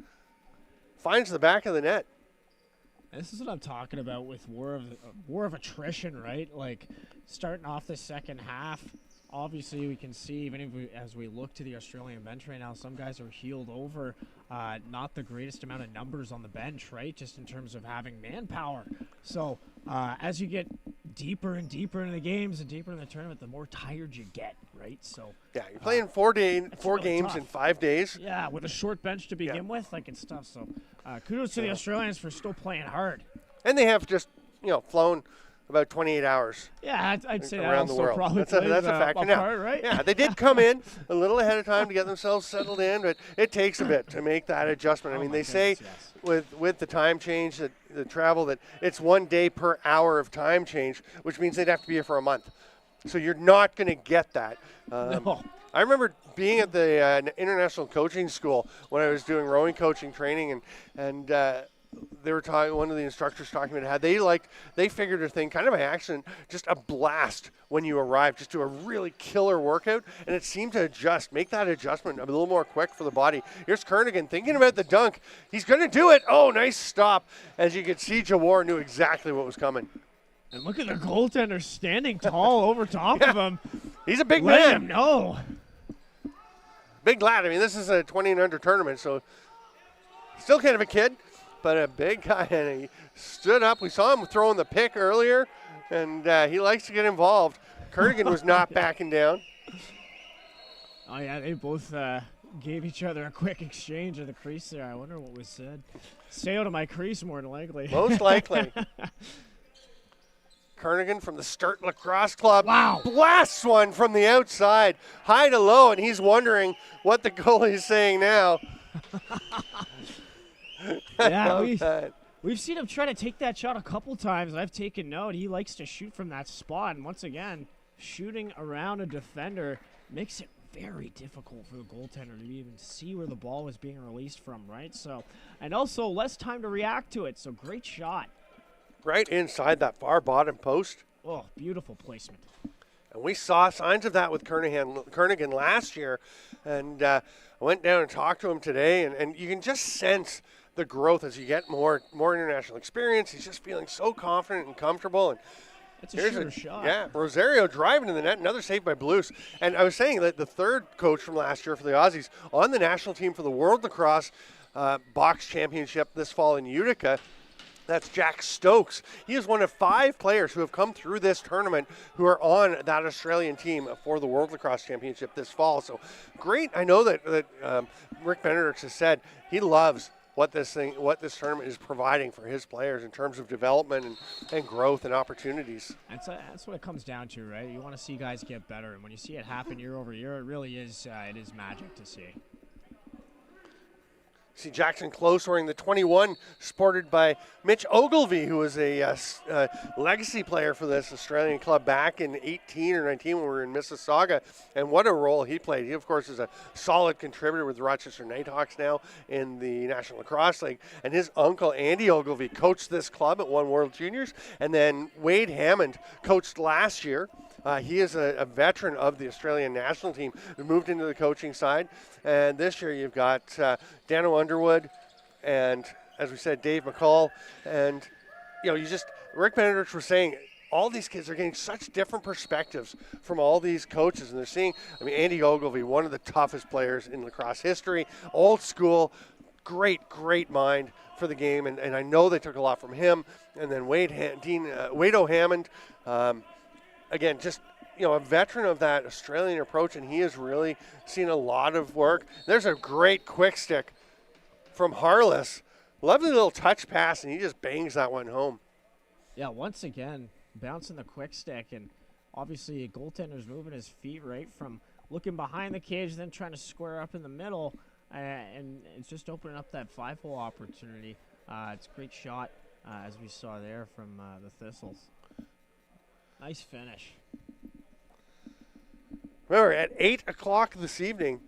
Finds the back of the net. This is what I'm talking about with war of attrition, right? Like starting off the second half, obviously we can see, even if as we look to the Australian bench right now, some guys are healed over. Not the greatest amount of numbers on the bench, right? Just in terms of having manpower. So as you get deeper and deeper into the games and deeper in the tournament, the more tired you get, right? So yeah, you're playing four really games tough. in 5 days. Yeah, with a short bench to begin with, like it's tough. So kudos to the Australians for still playing hard. And they have just flown about 28 hours. Yeah, I'd say that around the also world. probably That's a plays factor. a Now, part, right? yeah, they did come in a little ahead of time to get themselves settled in, but it takes a bit to make that adjustment. I mean, they say with the time change, that the travel, that it's 1 day per hour of time change, which means they'd have to be here for a month. So you're not going to get that. No. I remember being at the international coaching school when I was doing rowing coaching training, and they were talking. One of the instructors talking about how they figured a thing kind of by accident, just a blast when you arrive, just do a really killer workout, and it seemed to make that adjustment a little more quick for the body. Here's Kernigan thinking about the dunk. He's going to do it. Oh, nice stop. As you could see, Jawar knew exactly what was coming. And look at the goaltender standing tall over top of him. He's a big Let man. him know. Big lad. I mean, this is a 20 and under tournament, so still kind of a kid, but a big guy. And he stood up. We saw him throwing the pick earlier, and he likes to get involved. Kernigan was not backing down. Oh, yeah, they both gave each other a quick exchange of the crease there. I wonder what was said. Stay out of my crease, more than likely. Most likely. Kernigan from the Sturt Lacrosse Club. Wow. Blasts one from the outside, high to low, and he's wondering what the goalie is saying now. Yeah, we've seen him try to take that shot a couple times, and I've taken note. He likes to shoot from that spot, and once again, shooting around a defender makes it very difficult for the goaltender to even see where the ball was being released from, right? So, and also less time to react to it, so great shot. Right inside that far bottom post. Oh, beautiful placement. And we saw signs of that with Kernigan last year. And I went down and talked to him today, and you can just sense the growth as you get more international experience. He's just feeling so confident and comfortable. And that's a shooter shot. Yeah, Rosario driving to the net, another save by Blues. And I was saying that the third coach from last year for the Aussies on the national team for the World Lacrosse Box Championship this fall in Utica, that's Jack Stokes. He is one of 5 players who have come through this tournament who are on that Australian team for the World Lacrosse Championship this fall. So great. I know that Rick Benedicts has said he loves what this tournament is providing for his players in terms of development and growth and opportunities. That's what it comes down to, right? You want to see guys get better, and when you see it happen year over year, it really is magic to see. See Jackson Close wearing the 21, sported by Mitch Ogilvie, who was a legacy player for this Australian club back in 18 or 19 when we were in Mississauga. And what a role he played. He, of course, is a solid contributor with the Rochester Nighthawks now in the National Lacrosse League. And his uncle, Andy Ogilvie, coached this club at One World Juniors. And then Wade Hammond coached last year. He is a veteran of the Australian national team who moved into the coaching side. And this year you've got Dano Underwood and, as we said, Dave McCall. And, Rick Benedicts was saying all these kids are getting such different perspectives from all these coaches. And they're seeing, Andy Ogilvie, one of the toughest players in lacrosse history, old school, great mind for the game. And I know they took a lot from him. And then Wade Hammond, again, just, a veteran of that Australian approach, and he has really seen a lot of work. There's a great quick stick from Harless. Lovely little touch pass, and he just bangs that one home. Yeah, once again, bouncing the quick stick, and obviously a goaltender's moving his feet right from looking behind the cage, then trying to square up in the middle, and it's just opening up that 5-hole opportunity. It's a great shot, as we saw there from the Thistles. Nice finish. Remember, at 8 o'clock this evening,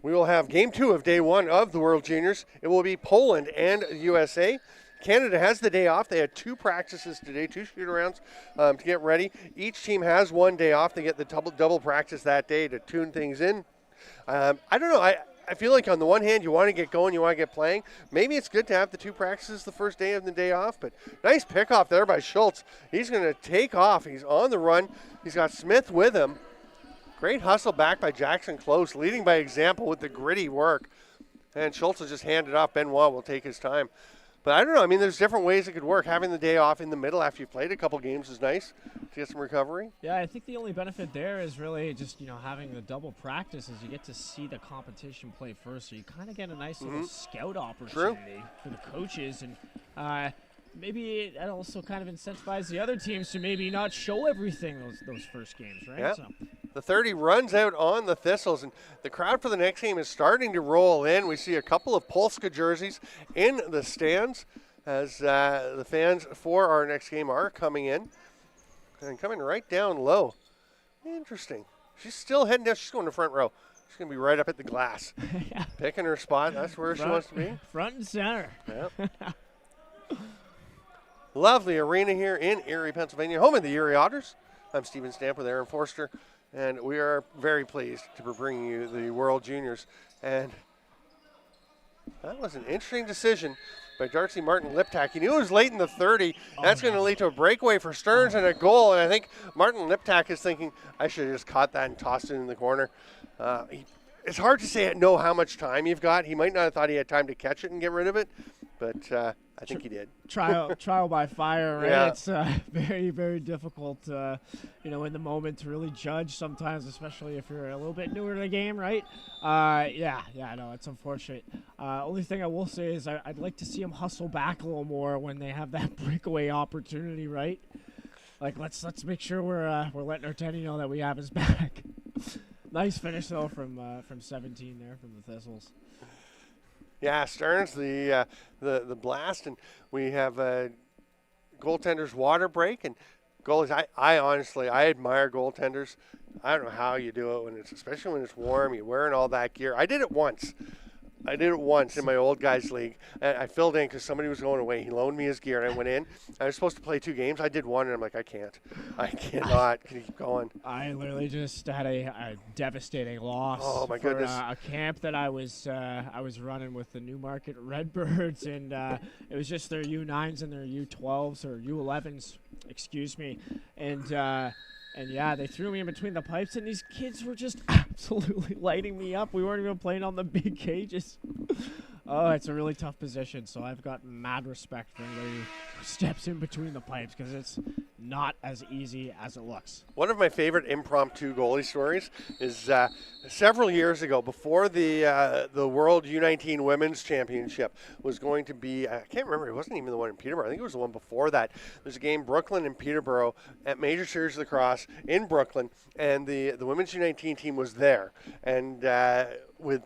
we will have Game 2 of Day 1 of the World Juniors. It will be Poland and USA. Canada has the day off. They had 2 practices today, 2 shoot-arounds to get ready. Each team has 1 day off. They get the double practice that day to tune things in. I don't know. I feel like on the one hand, you want to get going, you want to get playing. Maybe it's good to have the 2 practices the first day of the day off, but nice pickoff there by Schultz. He's going to take off. He's on the run. He's got Smith with him. Great hustle back by Jackson Close, leading by example with the gritty work. And Schultz will just hand it off. Benoit will take his time. But I don't know. There's different ways it could work. Having the day off in the middle after you've played a couple games is nice to get some recovery. Yeah, I think the only benefit there is really just, having the double practice is you get to see the competition play first. So you kind of get a nice little scout opportunity for the coaches. And maybe it also kind of incentivizes the other teams to maybe not show everything those first games, right? Yeah. So. The 30 runs out on the Thistles, and the crowd for the next game is starting to roll in. We see a couple of Polska jerseys in the stands as the fans for our next game are coming in and coming right down low. Interesting. She's still heading down. She's going to front row. She's going to be right up at the glass. Yeah. Picking her spot. That's where she wants to be. Front and center. Yep. Lovely arena here in Erie, Pennsylvania, home of the Erie Otters. I'm Stephen Stamp with Aaron Forster, and we are very pleased to be bringing you the World Juniors. And that was an interesting decision by Darcy Martin Liptak. He knew it was late in the 30. That's going to lead to a breakaway for Stearns and a goal. And I think Martin Liptak is thinking, I should have just caught that and tossed it in the corner. It's hard to say know how much time you've got. He might not have thought he had time to catch it and get rid of it, but I think he did. Trial by fire, right? Yeah. It's very, very difficult, in the moment to really judge sometimes, especially if you're a little bit newer to the game, right? No, it's unfortunate. Only thing I will say is I'd like to see him hustle back a little more when they have that breakaway opportunity, right? Like let's make sure we're letting our Teddy know that we have his back. Nice finish though from 17 there from the Thistles. Yeah, Stearns the blast, and we have goaltenders water break and goalies. I honestly admire goaltenders. I don't know how you do it especially when it's warm. You're wearing all that gear. I did it once in my old guys league. And I filled in because somebody was going away. He loaned me his gear, and I went in. I was supposed to play 2 games. I did 1, and I'm like, I cannot. Can you keep going? I literally just had a devastating loss. Oh my for, goodness! A camp that I was running with the Newmarket Redbirds, and it was just their U9s and their U12s or U11s, excuse me, and yeah, they threw me in between the pipes, and these kids were just absolutely lighting me up. We weren't even playing on the big cages. Oh, it's a really tough position, so I've got mad respect for anybody who steps in between the pipes because it's not as easy as it looks. One of my favorite impromptu goalie stories is several years ago, before the World U19 Women's Championship was going to be, I can't remember, it wasn't even the one in Peterborough. I think it was the one before that. There's a game, Brooklyn and Peterborough, at Major Series Lacrosse in Brooklyn, and the Women's U19 team was there. And with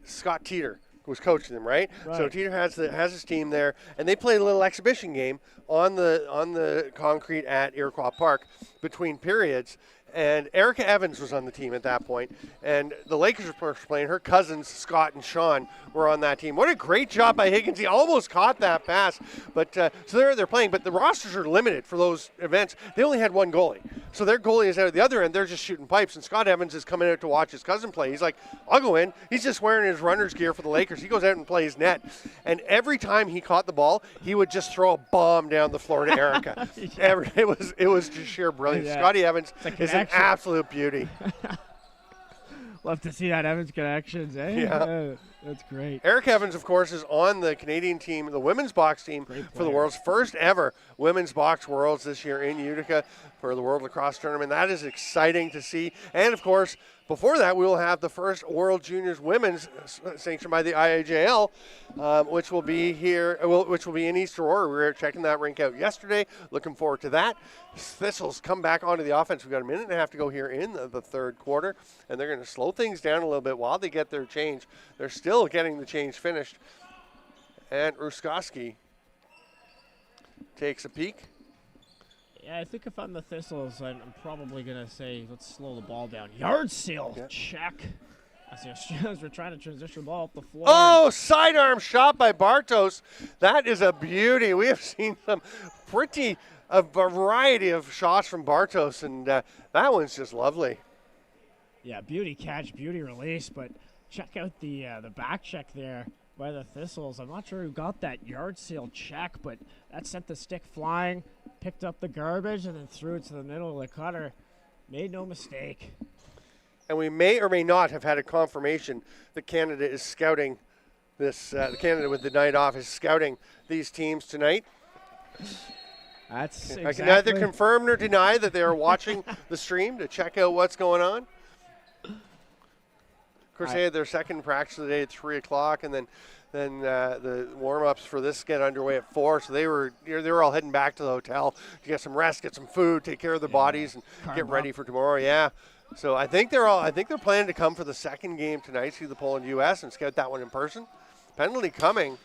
Scott Teeter was coaching them, right? So Teeter has his team there, and they played a little exhibition game on the concrete at Iroquois Park between periods. And Erica Evans was on the team at that point, and the Lakers were playing. Her cousins, Scott and Sean, were on that team. What a great job by Higgins. He almost caught that pass. But so they're playing, but the rosters are limited for those events. They only had one goalie. So their goalie is out at the other end. They're just shooting pipes, and Scott Evans is coming out to watch his cousin play. He's like, I'll go in. He's just wearing his runner's gear for the Lakers. He goes out and plays net. And every time he caught the ball, he would just throw a bomb down the floor to Erica. Yeah. It was just sheer brilliance. Yeah. Scotty Evans is an absolute beauty. Love to see that Evans connections, eh? Yeah. That's great. Eric Evans, of course, is on the Canadian team, the women's box team, for the world's first ever women's box worlds this year in Utica for the World Lacrosse Tournament. That is exciting to see. And, of course, before that, we will have the first World Juniors Women's sanctioned by the IIJL, which will be here, which will be in East Aurora. We were checking that rink out yesterday. Looking forward to that. Thistles come back onto the offense. We've got a minute and a half to go here in the third quarter, and they're going to slow things down a little bit while they get their change. They're still getting the change finished. And Ruskowski takes a peek. Yeah, I think if I'm the Thistles, I'm probably going to say, let's slow the ball down. Yard sale check. As we're trying to transition the ball up the floor. Oh, sidearm shot by Bartos. That is a beauty. We have seen a variety of shots from Bartos, and that one's just lovely. Yeah, beauty catch, beauty release, but check out the back check there by the Thistles. I'm not sure who got that yard sale check, but that sent the stick flying, picked up the garbage, and then threw it to the middle of the cutter. Made no mistake. And we may or may not have had a confirmation that Canada is scouting this. Canada with the night off is scouting these teams tonight. That's exactly. I can neither confirm nor deny that they are watching the stream to check out what's going on. Of course, they had their second practice of the day at 3 o'clock, and then Then the warm-ups for this get underway at 4, so they were all heading back to the hotel to get some rest, get some food, take care of their bodies, and get ready for tomorrow. Yeah. So I think they're planning to come for the second game tonight, see the Poland-U.S. and scout that one in person. Penalty coming.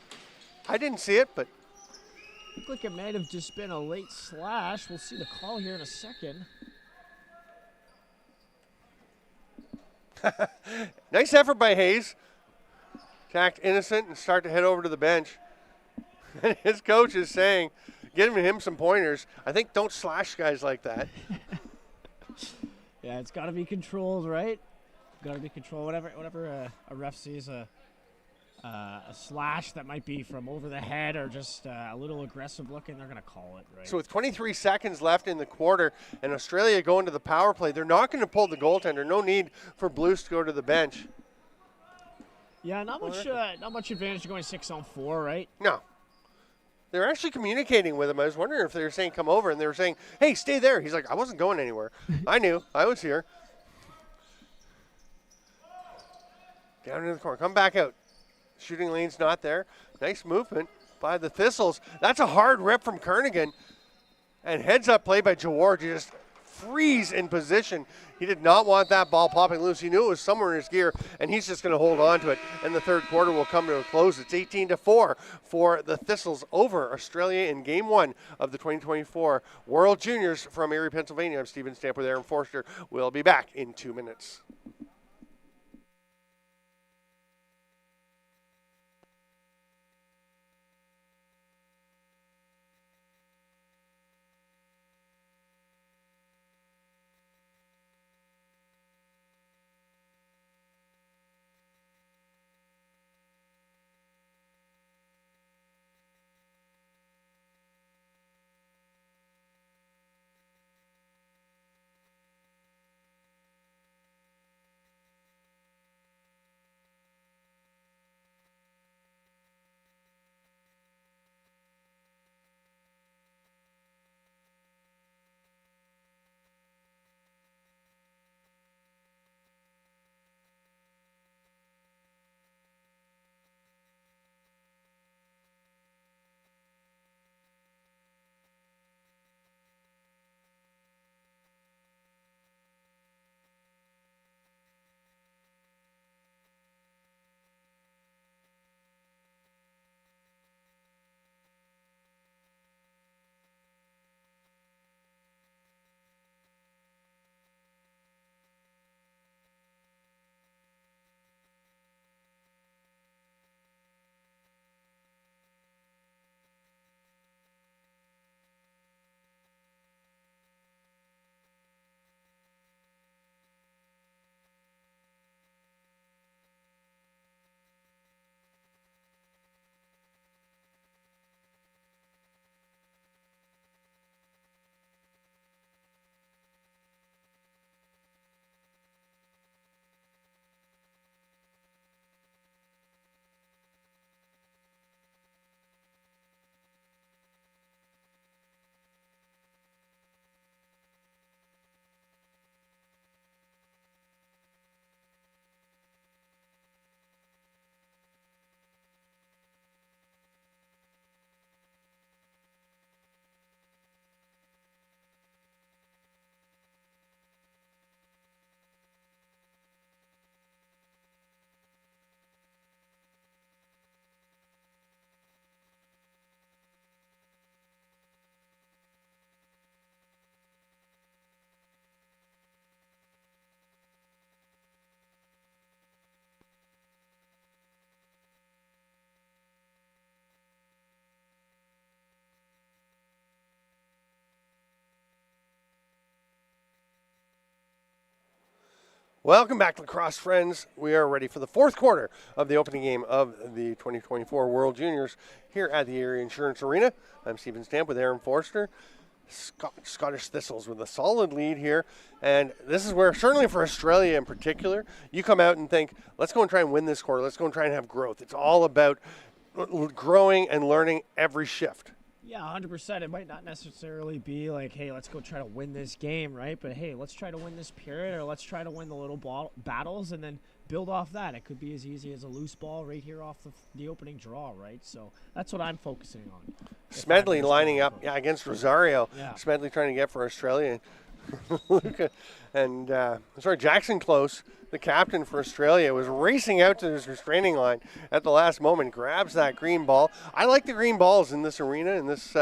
I didn't see it, but Looked like it might have just been a late slash. We'll see the call here in a second. Nice effort by Hayes. To act innocent and start to head over to the bench. And his coach is saying, giving him some pointers. I think don't slash guys like that. Yeah, it's got to be controlled, right? Got to be controlled. Whatever a ref sees a slash that might be from over the head or just a little aggressive looking, they're going to call it, right? So with 23 seconds left in the quarter and Australia going to the power play, they're not going to pull the goaltender. No need for Blues to go to the bench. Yeah, not much advantage going 6-on-4, right? No. They're actually communicating with him. I was wondering if they were saying come over, and they were saying, hey, stay there. He's like, I wasn't going anywhere. I knew. I was here. Down into the corner. Come back out. Shooting lane's not there. Nice movement by the Thistles. That's a hard rip from Kernigan. And heads up play by George. He just freeze in position. He did not want that ball popping loose. He knew it was somewhere in his gear, and he's just going to hold on to it. And the third quarter will come to a close. It's 18-4 for the Thistles over Australia in Game 1 of the 2024 World Juniors from Erie, Pennsylvania. I'm Stephen Stamp with Aaron Forster. We'll be back in 2 minutes. Welcome back, Lacrosse friends. We are ready for the fourth quarter of the opening game of the 2024 World Juniors here at the Erie Insurance Arena. I'm Stephen Stamp with Aaron Forster. Scottish Thistles with a solid lead here. And this is where, certainly for Australia in particular, you come out and think, let's go and try and win this quarter. Let's go and try and have growth. It's all about growing and learning every shift. Yeah, 100%. It might not necessarily be like, hey, let's go try to win this game, right? But hey, let's try to win this period, or let's try to win the little battles and then build off that. It could be as easy as a loose ball right here off the opening draw, right? So that's what I'm focusing on. Smedley lining up against Rosario. Yeah. Smedley trying to get for Australia. And Jackson Close, the captain for Australia, was racing out to his restraining line at the last moment, grabs that green ball. I like the green balls in this arena, and this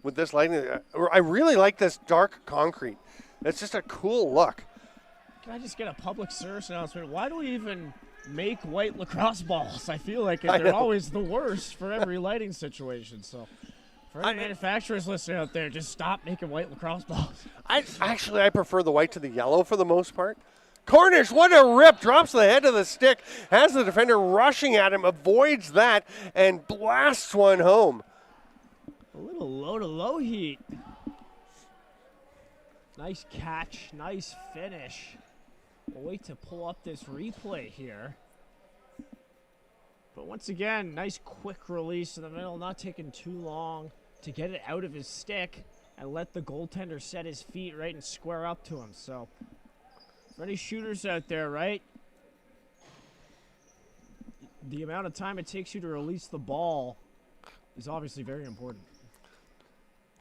with this lighting. I really like this dark concrete. It's just a cool look. Can I just get a public service announcement? Why do we even make white lacrosse balls? I feel like they're always the worst for every lighting situation. So for any manufacturers listening out there, just stop making white lacrosse balls. I prefer the white to the yellow for the most part. Cornish, what a rip, drops the head of the stick, has the defender rushing at him, avoids that, and blasts one home. A little low to low heat. Nice catch, nice finish. We'll wait to pull up this replay here. But once again, nice quick release in the middle, not taking too long to get it out of his stick and let the goaltender set his feet right and square up to him. So for any shooters out there, right? The amount of time it takes you to release the ball is obviously very important.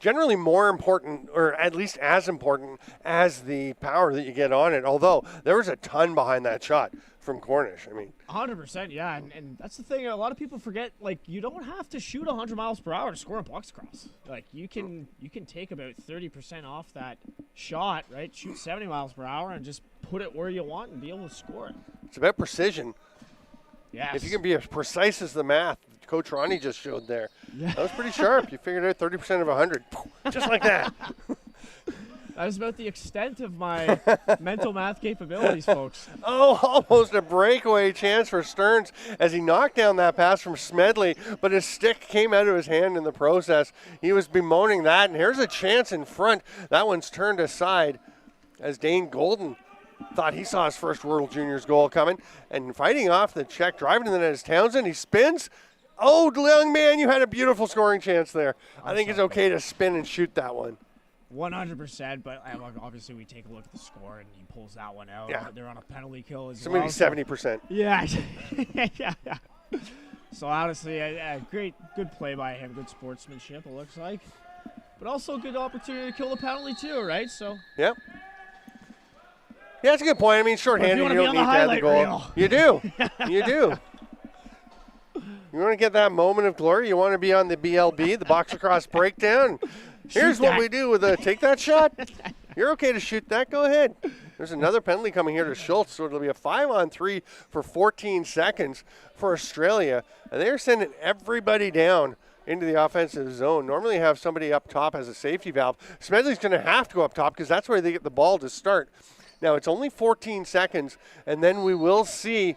Generally more important, or at least as important, as the power that you get on it. Although there was a ton behind that shot from Cornish. I mean, 100%, yeah. And that's the thing. A lot of people forget. Like, you don't have to shoot 100 miles per hour to score a Boxscore. Like, you can take about 30% off that shot, right? Shoot 70 miles per hour and just put it where you want and be able to score it. It's about precision. Yes. If you can be as precise as the math Coach Ronnie just showed there. Yeah. That was pretty sharp. You figured out 30% of 100. Just like that. That was about the extent of my mental math capabilities, folks. Oh, almost a breakaway chance for Stearns as he knocked down that pass from Smedley, but his stick came out of his hand in the process. He was bemoaning that, and here's a chance in front. That one's turned aside as Dane Golden thought he saw his first World Juniors goal coming, and fighting off the check, driving to the net is Townsend. He spins. Oh, young man, you had a beautiful scoring chance there. I think it's okay to spin and shoot that one. 100%, but obviously we take a look at the score, and he pulls that one out. Yeah. They're on a penalty kill as Maybe well. 70%. Yeah. yeah. So honestly, good play by him, good sportsmanship, it looks like. But also a good opportunity to kill the penalty too, right? So. Yep. Yeah, that's a good point. I mean, shorthanded, you don't need to have the goal. Reel. You do. You do. You want to get that moment of glory? You want to be on the BLB, the Box Lacrosse Breakdown? Here's what we do with take that shot. You're okay to shoot that. Go ahead. There's another penalty coming here to Schultz, so it'll be a 5-on-3 for 14 seconds for Australia. And they're sending everybody down into the offensive zone. Normally have somebody up top as a safety valve. Smedley's going to have to go up top because that's where they get the ball to start. Now, it's only 14 seconds, and then we will see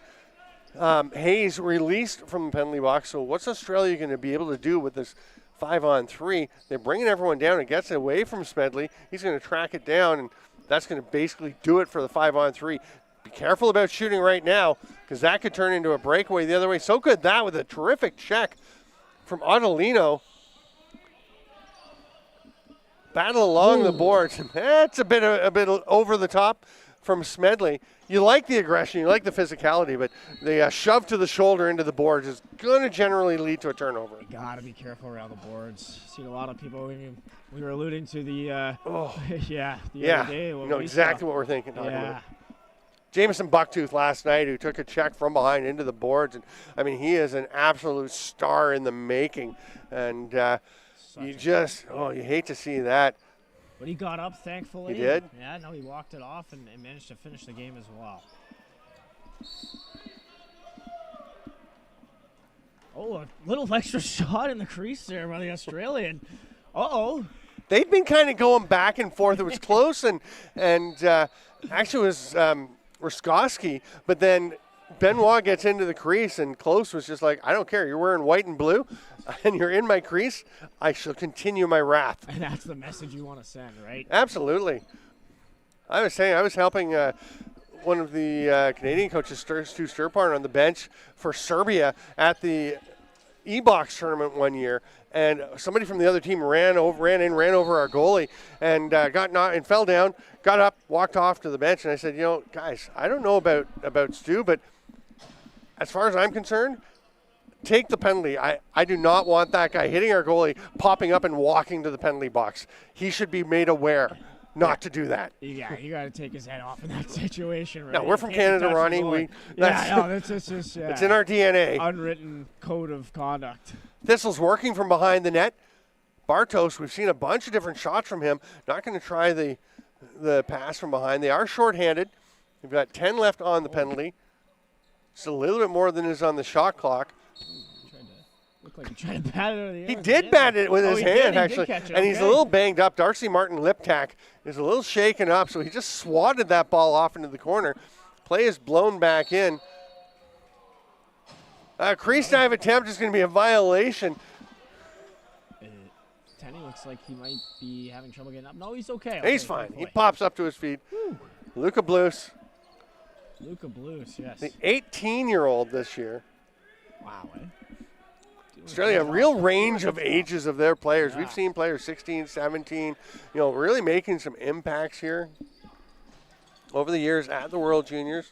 Hayes released from the penalty box. So what's Australia going to be able to do with this 5-on-3? They're bringing everyone down. It gets away from Smedley. He's going to track it down, and that's going to basically do it for the 5-on-3. Be careful about shooting right now because that could turn into a breakaway the other way. So could that with a terrific check from Ottolino. Battle along the boards. That's a bit over the top from Smedley. You like the aggression, you like the physicality, but the shove to the shoulder into the boards is going to generally lead to a turnover. You got to be careful around the boards. Seen a lot of people. We were alluding to the other day. You know exactly what we're thinking. About. Jameson Bucktooth last night, who took a check from behind into the boards, and I mean he is an absolute star in the making, and you hate to see that. But he got up, thankfully. He did? Yeah, no, he walked it off and managed to finish the game as well. Oh, a little extra shot in the crease there by the Australian. Uh-oh. They've been kind of going back and forth. It was close, and actually it was Ruskowski, but then Benoit gets into the crease, and Close was just like, I don't care. You're wearing white and blue, and you're in my crease. I shall continue my wrath. And that's the message you want to send, right? Absolutely. I was helping one of the Canadian coaches, Stu Sturparn, on the bench for Serbia at the E-Box tournament one year, and somebody from the other team ran over our goalie, and got knocked and fell down, got up, walked off to the bench, and I said, guys, I don't know about Stu, but as far as I'm concerned, take the penalty. I do not want that guy hitting our goalie, popping up and walking to the penalty box. He should be made aware not to do that. Yeah, you got to take his head off in that situation. Right? No, we're from Canada, Ronnie. It's just it's in our DNA. Unwritten code of conduct. Thistle's working from behind the net. Bartos, we've seen a bunch of different shots from him. Not going to try the pass from behind. They are shorthanded. They've got 10 left on the penalty. It's a little bit more than is on the shot clock. Looked like he tried to bat it out of the air. He did bat it with his hand, He actually. did catch it, and he's a little banged up. Darcy Martin Liptak is a little shaken up, so he just swatted that ball off into the corner. Play is blown back in. Crease dive attempt is going to be a violation. Tenny looks like he might be having trouble getting up. No, he's okay. He's fine. He pops up to his feet. Luca Blues. Yes. The 18-year-old this year. Wow, Australia, a real range of ages of their players. Yeah. We've seen players 16, 17, really making some impacts here over the years at the World Juniors.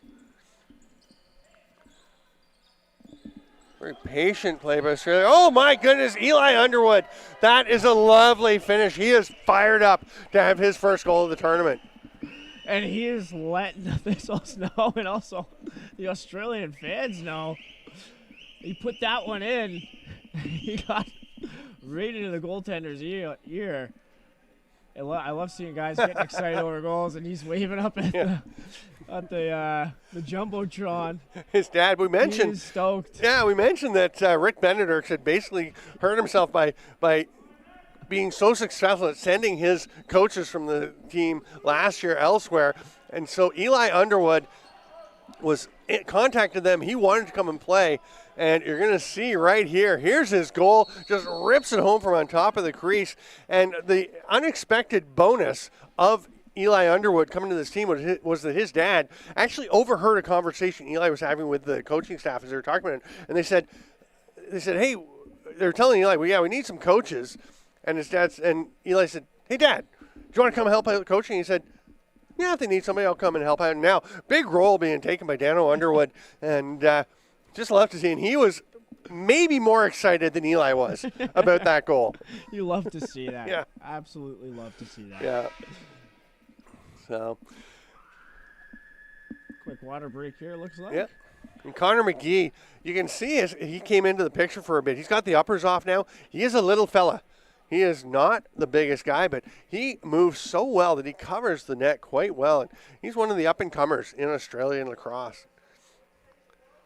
Very patient play by Australia. Oh, my goodness, Eli Underwood. That is a lovely finish. He is fired up to have his first goal of the tournament. And he is letting the Thistles know, and also the Australian fans know. He put that one in. He got right into the goaltender's ear. I love seeing guys getting excited over goals, and he's waving up at the jumbotron. His dad, we mentioned. He's stoked. Yeah, we mentioned that Rick Benedict had basically hurt himself by being so successful at sending his coaches from the team last year elsewhere. And so Eli Underwood contacted them. He wanted to come and play. And you're going to see right here, here's his goal, just rips it home from on top of the crease. And the unexpected bonus of Eli Underwood coming to this team was that his dad actually overheard a conversation Eli was having with the coaching staff as they were talking about it. And they said, hey, they're telling Eli, we need some coaches. And Eli said, hey, Dad, do you want to come help out coaching? He said, yeah, if they need somebody, I'll come and help out. And now, big role being taken by Dano Underwood. And just love to see. And he was maybe more excited than Eli was about that goal. You love to see that. Yeah. Absolutely love to see that. Yeah. So. Quick water break here, looks like. Yeah. And Connor McGee, you can see he came into the picture for a bit. He's got the uppers off now. He is a little fella. He is not the biggest guy, but he moves so well that he covers the net quite well. And he's one of the up-and-comers in Australian lacrosse.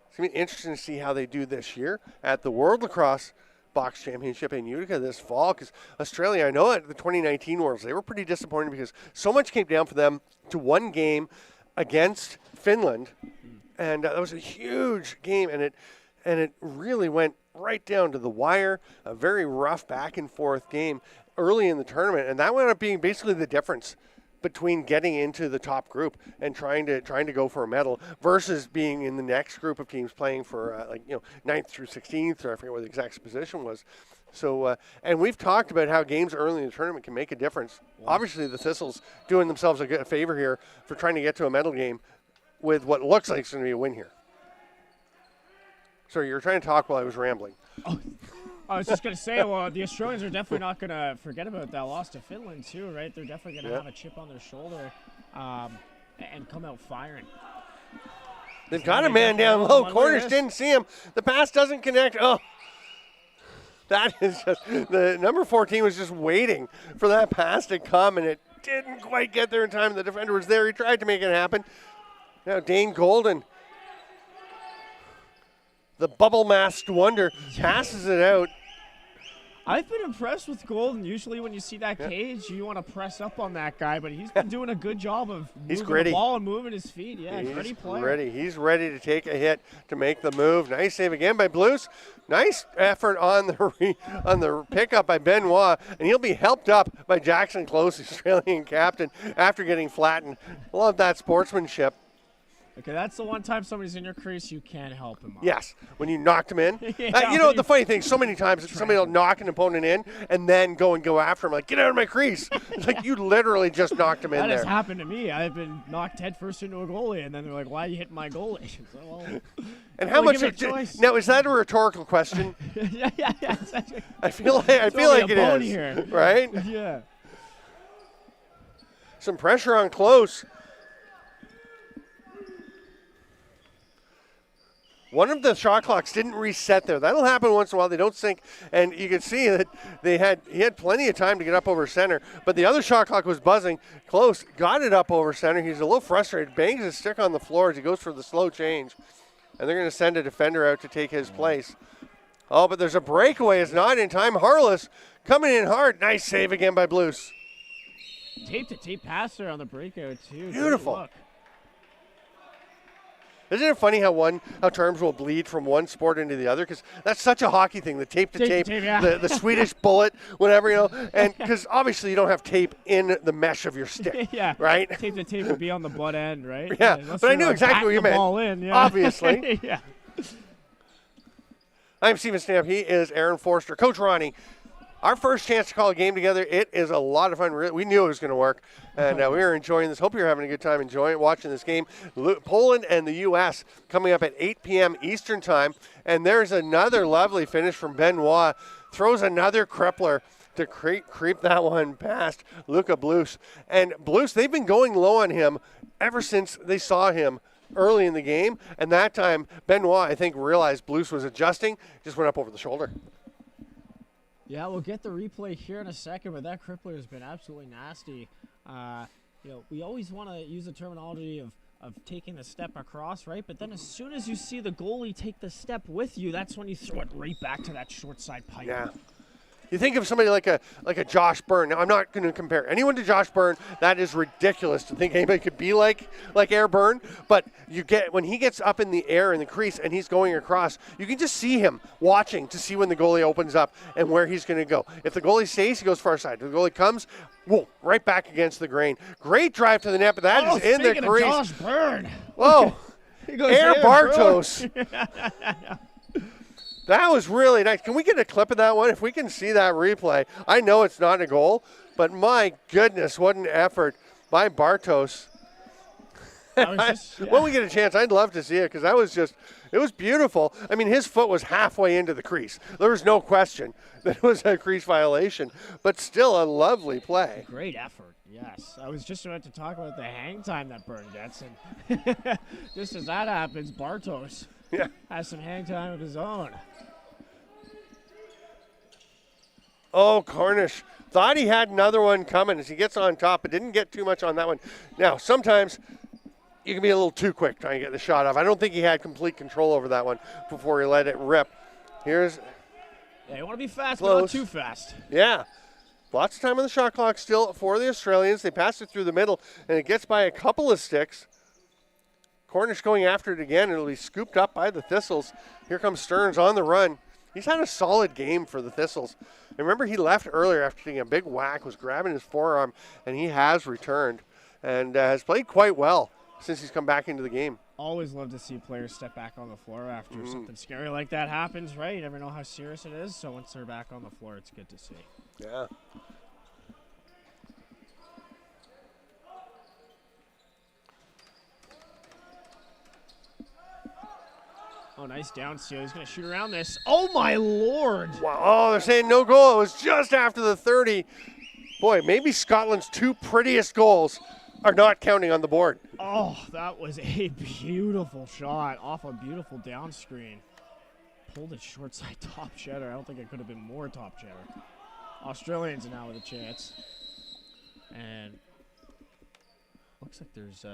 It's going to be interesting to see how they do this year at the World Lacrosse Box Championship in Utica this fall, because Australia, I know at the 2019 Worlds, they were pretty disappointed because so much came down for them to one game against Finland, and that was a huge game, and it really went right down to the wire, a very rough back-and-forth game early in the tournament, and that wound up being basically the difference between getting into the top group and trying to go for a medal versus being in the next group of teams playing for 9th through 16th, or I forget what the exact position was. So, and we've talked about how games early in the tournament can make a difference. Wow. Obviously, the Thistles doing themselves a favor here for trying to get to a medal game with what looks like it's going to be a win here. Sorry, you were trying to talk while I was rambling. Oh. I was just going to say, well, the Australians are definitely not going to forget about that loss to Finland, too, right? They're definitely going to have a chip on their shoulder and come out firing. They've got a man down low. Corners didn't see him. The pass doesn't connect. Oh, that is just – the number 14 was just waiting for that pass to come, and it didn't quite get there in time. The defender was there. He tried to make it happen. Now Dane Golden, the bubble-masked wonder, passes it out. I've been impressed with Golden. Usually when you see that cage, you want to press up on that guy, but he's been doing a good job of moving the ball and moving his feet. Yeah, gritty player. He's ready to take a hit to make the move. Nice save again by Blues. Nice effort on the pickup by Benoit, and he'll be helped up by Jackson Close, Australian captain, after getting flattened. Love that sportsmanship. Okay, that's the one time somebody's in your crease, you can't help him out. Yes, when you knocked him in. Yeah, You know, the funny thing, so many times somebody will knock an opponent in and then go after him, like, get out of my crease. It's like you literally just knocked him in That there. has happened to me. I've been knocked headfirst into a goalie, and then they're like, why are you hitting my goalie? So, well, And how much? give it a choice. Now, is that a rhetorical question? yeah. Exactly. I feel like it is. Here. Right? Yeah. Some pressure on close. One of the shot clocks didn't reset there. That'll happen once in a while. They don't sync, and you can see that he had plenty of time to get up over center, but the other shot clock was buzzing. Close, got it up over center. He's a little frustrated, bangs his stick on the floor as he goes for the slow change, and they're going to send a defender out to take his place. Oh, but there's a breakaway. It's not in time. Harless coming in hard. Nice save again by Blues. Tape-to-tape passer on the breakout, too. Beautiful. Isn't it funny how terms will bleed from one sport into the other? Because that's such a hockey thing, the tape-to-tape, yeah. the Swedish bullet, whatever, you know. And because obviously you don't have tape in the mesh of your stick, yeah. right? Tape-to-tape would be on the butt end, right? Yeah, Unless but I you're, knew exactly what you meant. Ball in, yeah. Obviously. yeah. I'm Steven Stamp. He is Aaron Forster. Coach Ronnie, our first chance to call a game together. It is a lot of fun. We knew it was going to work, and we were enjoying this. Hope you're having a good time watching this game. Poland and the U.S. coming up at 8 p.m. Eastern Time, and there's another lovely finish from Benoit. Throws another crippler to creep that one past Luka Blues. And Blues, they've been going low on him ever since they saw him early in the game, and that time Benoit, I think, realized Blues was adjusting, just went up over the shoulder. Yeah, we'll get the replay here in a second, but that crippler has been absolutely nasty. We always want to use the terminology of taking the step across, right? But then as soon as you see the goalie take the step with you, that's when you throw it right back to that short side pipe. Yeah. You think of somebody like a Josh Byrne. Now, I'm not going to compare anyone to Josh Byrne. That is ridiculous to think anybody could be like Air Byrne. But when he gets up in the air in the crease and he's going across, you can just see him watching to see when the goalie opens up and where he's going to go. If the goalie stays, he goes far side. If the goalie comes, whoa, right back against the grain. Great drive to the net, but that is in the crease. Josh Byrne. Whoa, Air Bartos. Byrne. That was really nice. Can we get a clip of that one? If we can see that replay. I know it's not a goal, but my goodness, what an effort by Bartos. When we get a chance, I'd love to see it because it was beautiful. I mean, his foot was halfway into the crease. There was no question that it was a crease violation, but still a lovely play. Great effort, yes. I was just about to talk about the hang time that Byrne gets, and just as that happens, Bartos has some hang time of his own. Oh, Cornish thought he had another one coming as he gets on top, but didn't get too much on that one. Now, sometimes you can be a little too quick trying to get the shot off. I don't think he had complete control over that one before he let it rip. Yeah, you want to be fast, close. but not too fast. Yeah. Lots of time on the shot clock still for the Australians. They pass it through the middle, and it gets by a couple of sticks. Cornish going after it again. It'll be scooped up by the Thistles. Here comes Stearns on the run. He's had a solid game for the Thistles. And remember, he left earlier after taking a big whack, was grabbing his forearm, and he has returned and has played quite well since he's come back into the game. Always love to see players step back on the floor after something scary like that happens, right? You never know how serious it is, so once they're back on the floor, it's good to see. Yeah. Oh, nice down steal. He's going to shoot around this. Oh, my Lord. Wow. Oh, they're saying no goal. It was just after the 30. Boy, maybe Scotland's two prettiest goals are not counting on the board. Oh, that was a beautiful shot off a beautiful down screen. Pulled it short side top cheddar. I don't think it could have been more top cheddar. Australians now with a chance. And looks like there's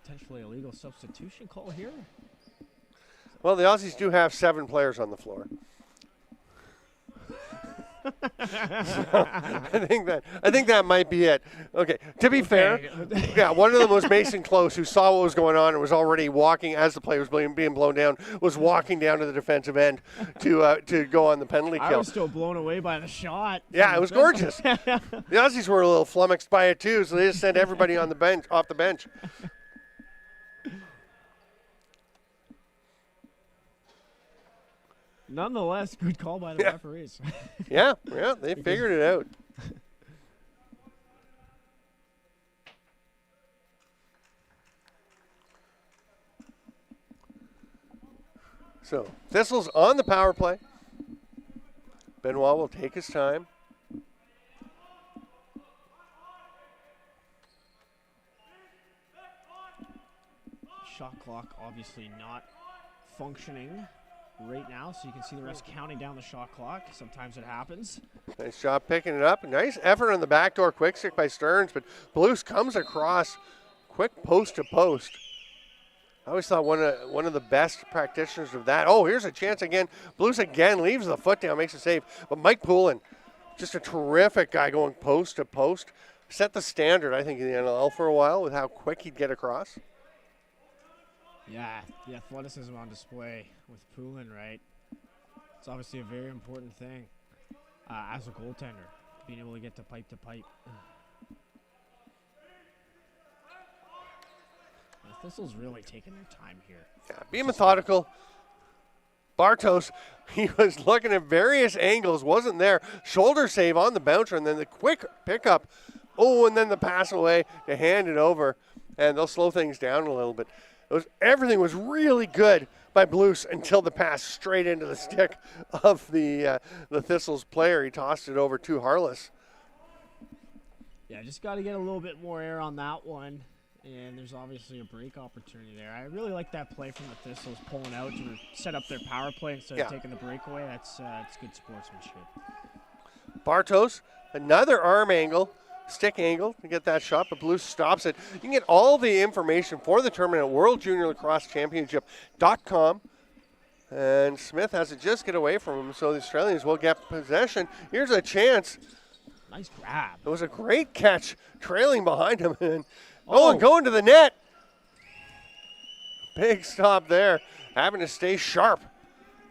potentially a legal substitution call here. Well, the Aussies do have 7 players on the floor. So, I think that might be it. Okay. To be fair, one of them was Mason Close, who saw what was going on and was already walking as the play was being blown down. Was walking down to the defensive end to go on the penalty kill. I was still blown away by the shot. Yeah, it was gorgeous. The Aussies were a little flummoxed by it too, so they just sent everybody on the bench off the bench. Nonetheless, good call by the referees. Yeah, they figured it out. So, Thistle's on the power play. Benoit will take his time. Shot clock obviously not functioning right now, so you can see the refs counting down the shot clock. Sometimes it happens. Nice job picking it up. Nice effort on the backdoor quick stick by Stearns, but Blues comes across quick post to post. I always thought one of the best practitioners of that. Oh, here's a chance again. Blues again leaves the foot down, makes a save. But Mike Poulin, just a terrific guy going post to post. Set the standard, I think, in the NLL for a while with how quick he'd get across. Yeah, the athleticism on display with Poulin, right? It's obviously a very important thing as a goaltender, being able to get to pipe to pipe. Thistle's really taking their time here. Yeah, being methodical. Bartos, he was looking at various angles, wasn't there. Shoulder save on the bouncer, and then the quick pickup. Oh, and then the pass away to hand it over, and they'll slow things down a little bit. Everything was really good by Blues until the pass straight into the stick of the Thistles player. He tossed it over to Harless. Yeah, just got to get a little bit more air on that one. And there's obviously a break opportunity there. I really like that play from the Thistles, pulling out to set up their power play instead of taking the breakaway. That's good sportsmanship. Bartos, another arm angle, stick angle to get that shot, but Blues stops it. You can get all the information for the tournament at WorldJuniorLacrosseChampionship.com. And Smith has to just get away from him, so the Australians will get possession. Here's a chance. Nice grab. It was a great catch, trailing behind him. And and going to the net. Big stop there. Having to stay sharp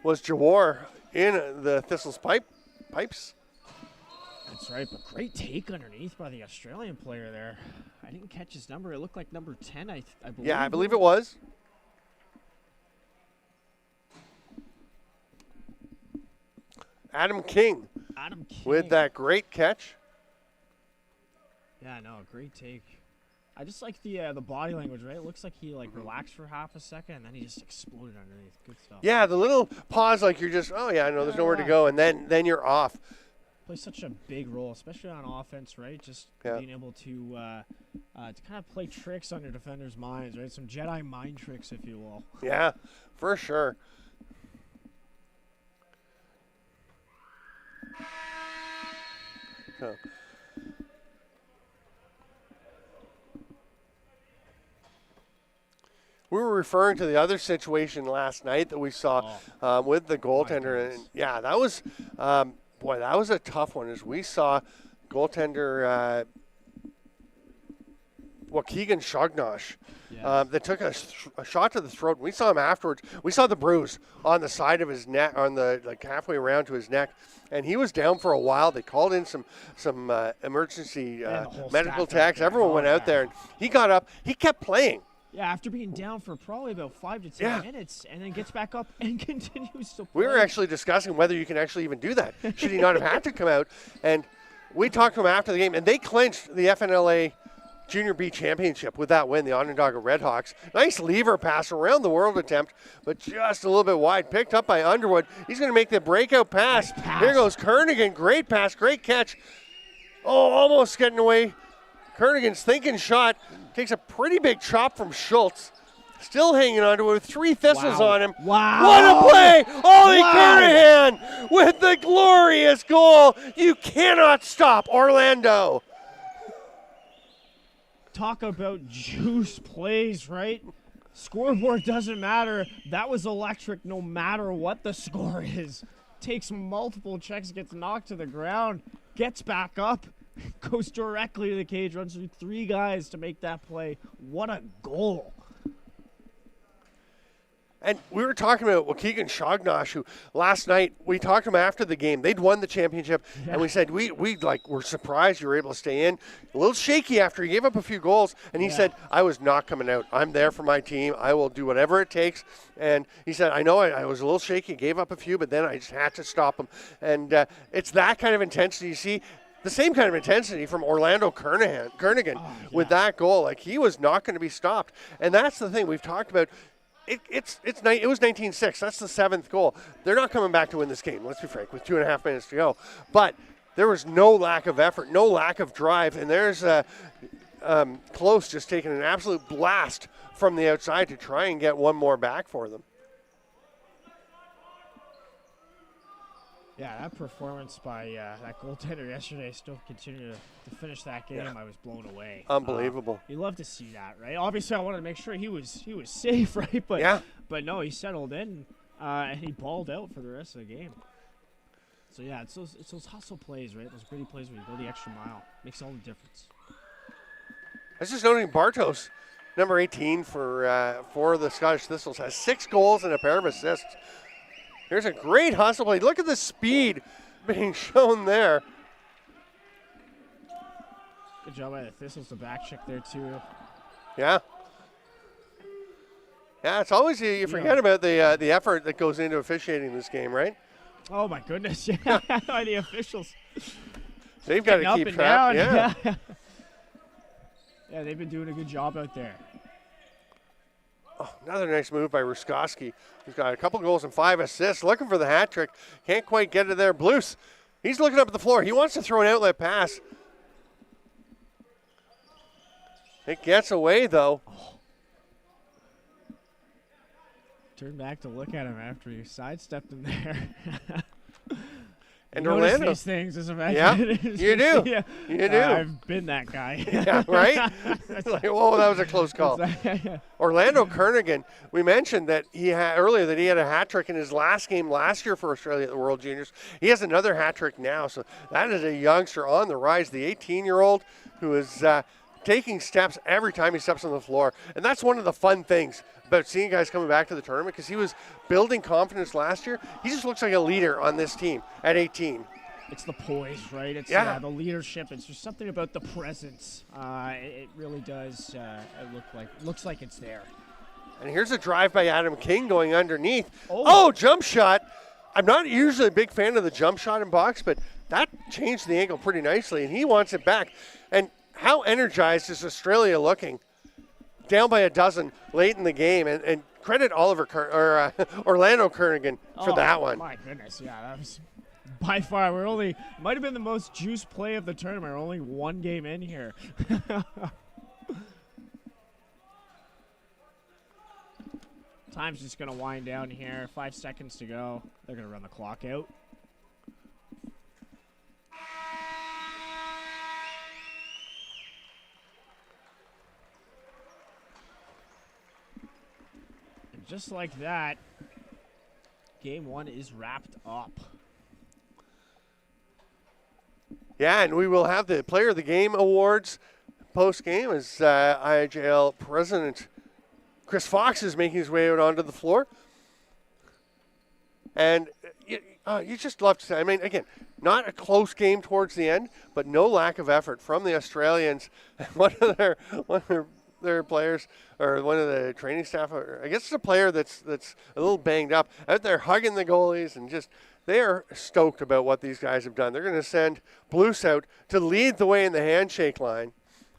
was Jawar in the Thistles pipes. That's right, but great take underneath by the Australian player there. I didn't catch his number. It looked like number 10, I believe. Yeah, I believe it was. Adam King with that great catch. Yeah, no, great take. I just like the body language, right? It looks like he relaxed for half a second and then he just exploded underneath. Good stuff. Yeah, the little pause, like you're just, I know there's nowhere to go, and then you're off. Plays such a big role, especially on offense, right? Just being able to kind of play tricks on your defenders' minds, right? Some Jedi mind tricks, if you will. Yeah, for sure. So. We were referring to the other situation last night that we saw with the goaltender, and that was, that was a tough one. As we saw, goaltender Waukegan Shognosh that took a shot to the throat. We saw him afterwards. We saw the bruise on the side of his neck, on the halfway around to his neck, and he was down for a while. They called in some emergency medical techs. Everyone went out there, and he got up. He kept playing. Yeah, after being down for probably about 5 to 10 minutes, and then gets back up and continues to play. We were actually discussing whether you can actually even do that. Should he not have had to come out? And we talked to him after the game, and they clinched the FNLA Junior B Championship with that win, the Onondaga Redhawks. Nice lever pass around the world attempt, but just a little bit wide. Picked up by Underwood. He's going to make the breakout pass. Nice pass. Here goes Kernigan. Great pass, great catch. Oh, almost getting away. Kernigan's thinking shot. Takes a pretty big chop from Schultz. Still hanging on to it with 3 Thistles on him. Wow. What a play! Ollie Kernahan with the glorious goal. You cannot stop Orlando. Talk about juice plays, right? Scoreboard doesn't matter. That was electric no matter what the score is. Takes multiple checks, gets knocked to the ground, gets back up, goes directly to the cage, runs through 3 guys to make that play. What a goal. And we were talking about Waukegan Shognosh, who last night we talked to him after the game. They'd won the championship, and we said we were surprised you were able to stay in. A little shaky after he gave up a few goals, and he said, "I was not coming out. I'm there for my team. I will do whatever it takes." And he said, "I know I was a little shaky, gave up a few, but then I just had to stop him." And it's that kind of intensity you see. The same kind of intensity from Orlando Kernigan with that goal. Like, he was not going to be stopped. And that's the thing we've talked about. It was 19-6. That's the 7th goal. They're not coming back to win this game, let's be frank, with 2.5 minutes to go. But there was no lack of effort, no lack of drive. And there's Close just taking an absolute blast from the outside to try and get one more back for them. Yeah, that performance by that goaltender yesterday still continued to finish that game. I was blown away. Unbelievable. You love to see that, right? Obviously, I wanted to make sure he was safe, right? But no, he settled in and he balled out for the rest of the game. So yeah, it's those hustle plays, right? Those gritty plays where you go the extra mile. Makes all the difference. I was just noting Bartos, number 18 for the Scottish Thistles, has 6 goals and a pair of assists. Here's a great hustle play. Look at the speed being shown there. Good job by the Thistles to back check there, too. Yeah. Yeah, it's always, you forget about the effort that goes into officiating this game, right? Oh, my goodness. Yeah, by the officials. They've got to keep track. Yeah. Yeah, they've been doing a good job out there. Oh, another nice move by Ruskowski. He's got a couple goals and 5 assists. Looking for the hat trick. Can't quite get it there. Blues, he's looking up at the floor. He wants to throw an outlet pass. It gets away, though. Oh. Turn back to look at him after you sidestepped him there. And you Orlando. These things as a Yeah, you do. Yeah. You do. I've been that guy. Yeah, right? Like, whoa, that was a close call. Orlando Kernigan, we mentioned that he had earlier that he had a hat trick in his last game last year for Australia at the World Juniors. He has another hat trick now, so that is a youngster on the rise, the 18-year-old who is taking steps every time he steps on the floor. And that's one of the fun things about seeing guys coming back to the tournament, because he was building confidence last year. He just looks like a leader on this team at 18. It's the poise, right? It's the leadership. It's just something about the presence. It really does. It looks like it's there. And here's a drive by Adam King going underneath. Oh, jump shot. I'm not usually a big fan of the jump shot in box, but that changed the angle pretty nicely, and he wants it back. And how energized is Australia looking? Down by a dozen late in the game, and credit Orlando Kernigan for that one. My goodness, yeah, that was by far. Might have been the most juice play of the tournament. We're only one game in here. Time's just going to wind down here. 5 seconds to go. They're going to run the clock out. And just like that, game one is wrapped up. Yeah, and we will have the Player of the Game awards post-game as IIJL President Chris Fox is making his way out onto the floor. And you just love to say, I mean, again, not a close game towards the end, but no lack of effort from the Australians. One of their players, or one of the training staff, or I guess it's a player that's a little banged up, out there hugging the goalies, and just they are stoked about what these guys have done. They're going to send Blues out to lead the way in the handshake line.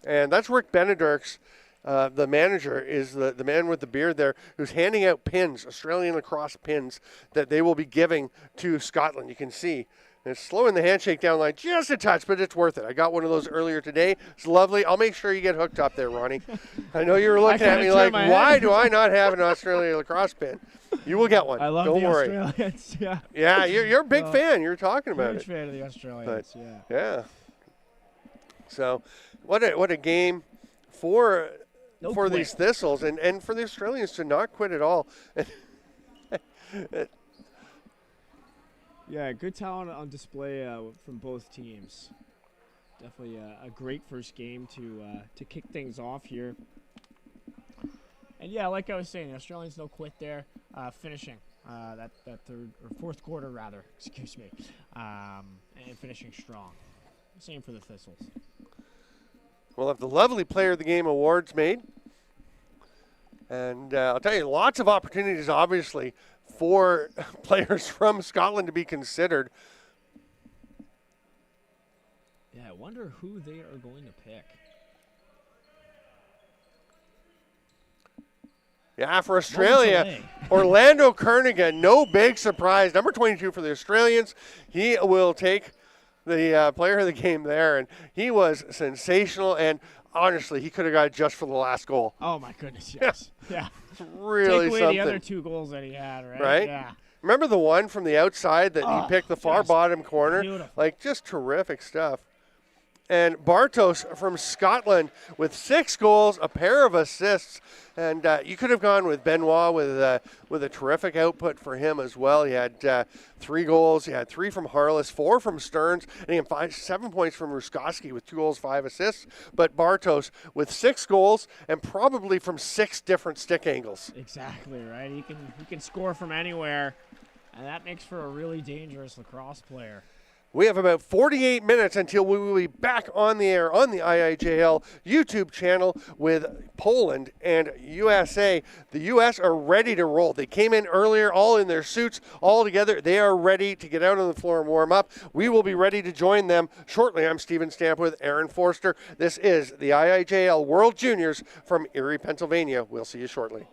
And that's Rick Benedurks. The manager is the man with the beard there, who's handing out pins, Australian lacrosse pins, that they will be giving to Scotland. You can see. And it's slowing the handshake down line just a touch, but it's worth it. I got one of those earlier today. It's lovely. I'll make sure you get hooked up there, Ronnie. I know you were looking at me like, why do I not have an Australian lacrosse pin? You will get one. I love Don't worry. Australians. Yeah. Yeah, you're a big fan. You're talking about Huge fan of the Australians. But, yeah. So, what a game for these Thistles and for the Australians to not quit at all. Yeah, good talent on display from both teams. Definitely a great first game to kick things off here. And yeah, like I was saying, the Australians don't quit there, finishing that third or fourth quarter rather, excuse me, and finishing strong. Same for the Thistles. We'll have the lovely Player of the Game awards made. And I'll tell you, lots of opportunities, obviously, for players from Scotland to be considered. Yeah, I wonder who they are going to pick. Yeah, for Australia, Orlando Kernigan, no big surprise. Number 22 for the Australians. He will take the Player of the Game there, and he was sensational. And honestly, he could have got it just for the last goal. Oh my goodness, yes, yeah. Really Take away something. the other 2 goals that he had, right? Right? Yeah. Remember the one from the outside that he picked the far bottom corner? Beautiful. Like, just terrific stuff. And Bartos from Scotland with 6 goals, a pair of assists. And you could have gone with Benoit with a terrific output for him as well. He had 3 goals. He had 3 from Harless, 4 from Stearns, and he had 7 points from Ruskowski with 2 goals, 5 assists. But Bartos with 6 goals and probably from 6 different stick angles. Exactly, right? He can score from anywhere, and that makes for a really dangerous lacrosse player. We have about 48 minutes until we will be back on the air on the IIJL YouTube channel with Poland and USA. The U.S. are ready to roll. They came in earlier, all in their suits, all together. They are ready to get out on the floor and warm up. We will be ready to join them shortly. I'm Steven Stamp with Aaron Forster. This is the IIJL World Juniors from Erie, Pennsylvania. We'll see you shortly.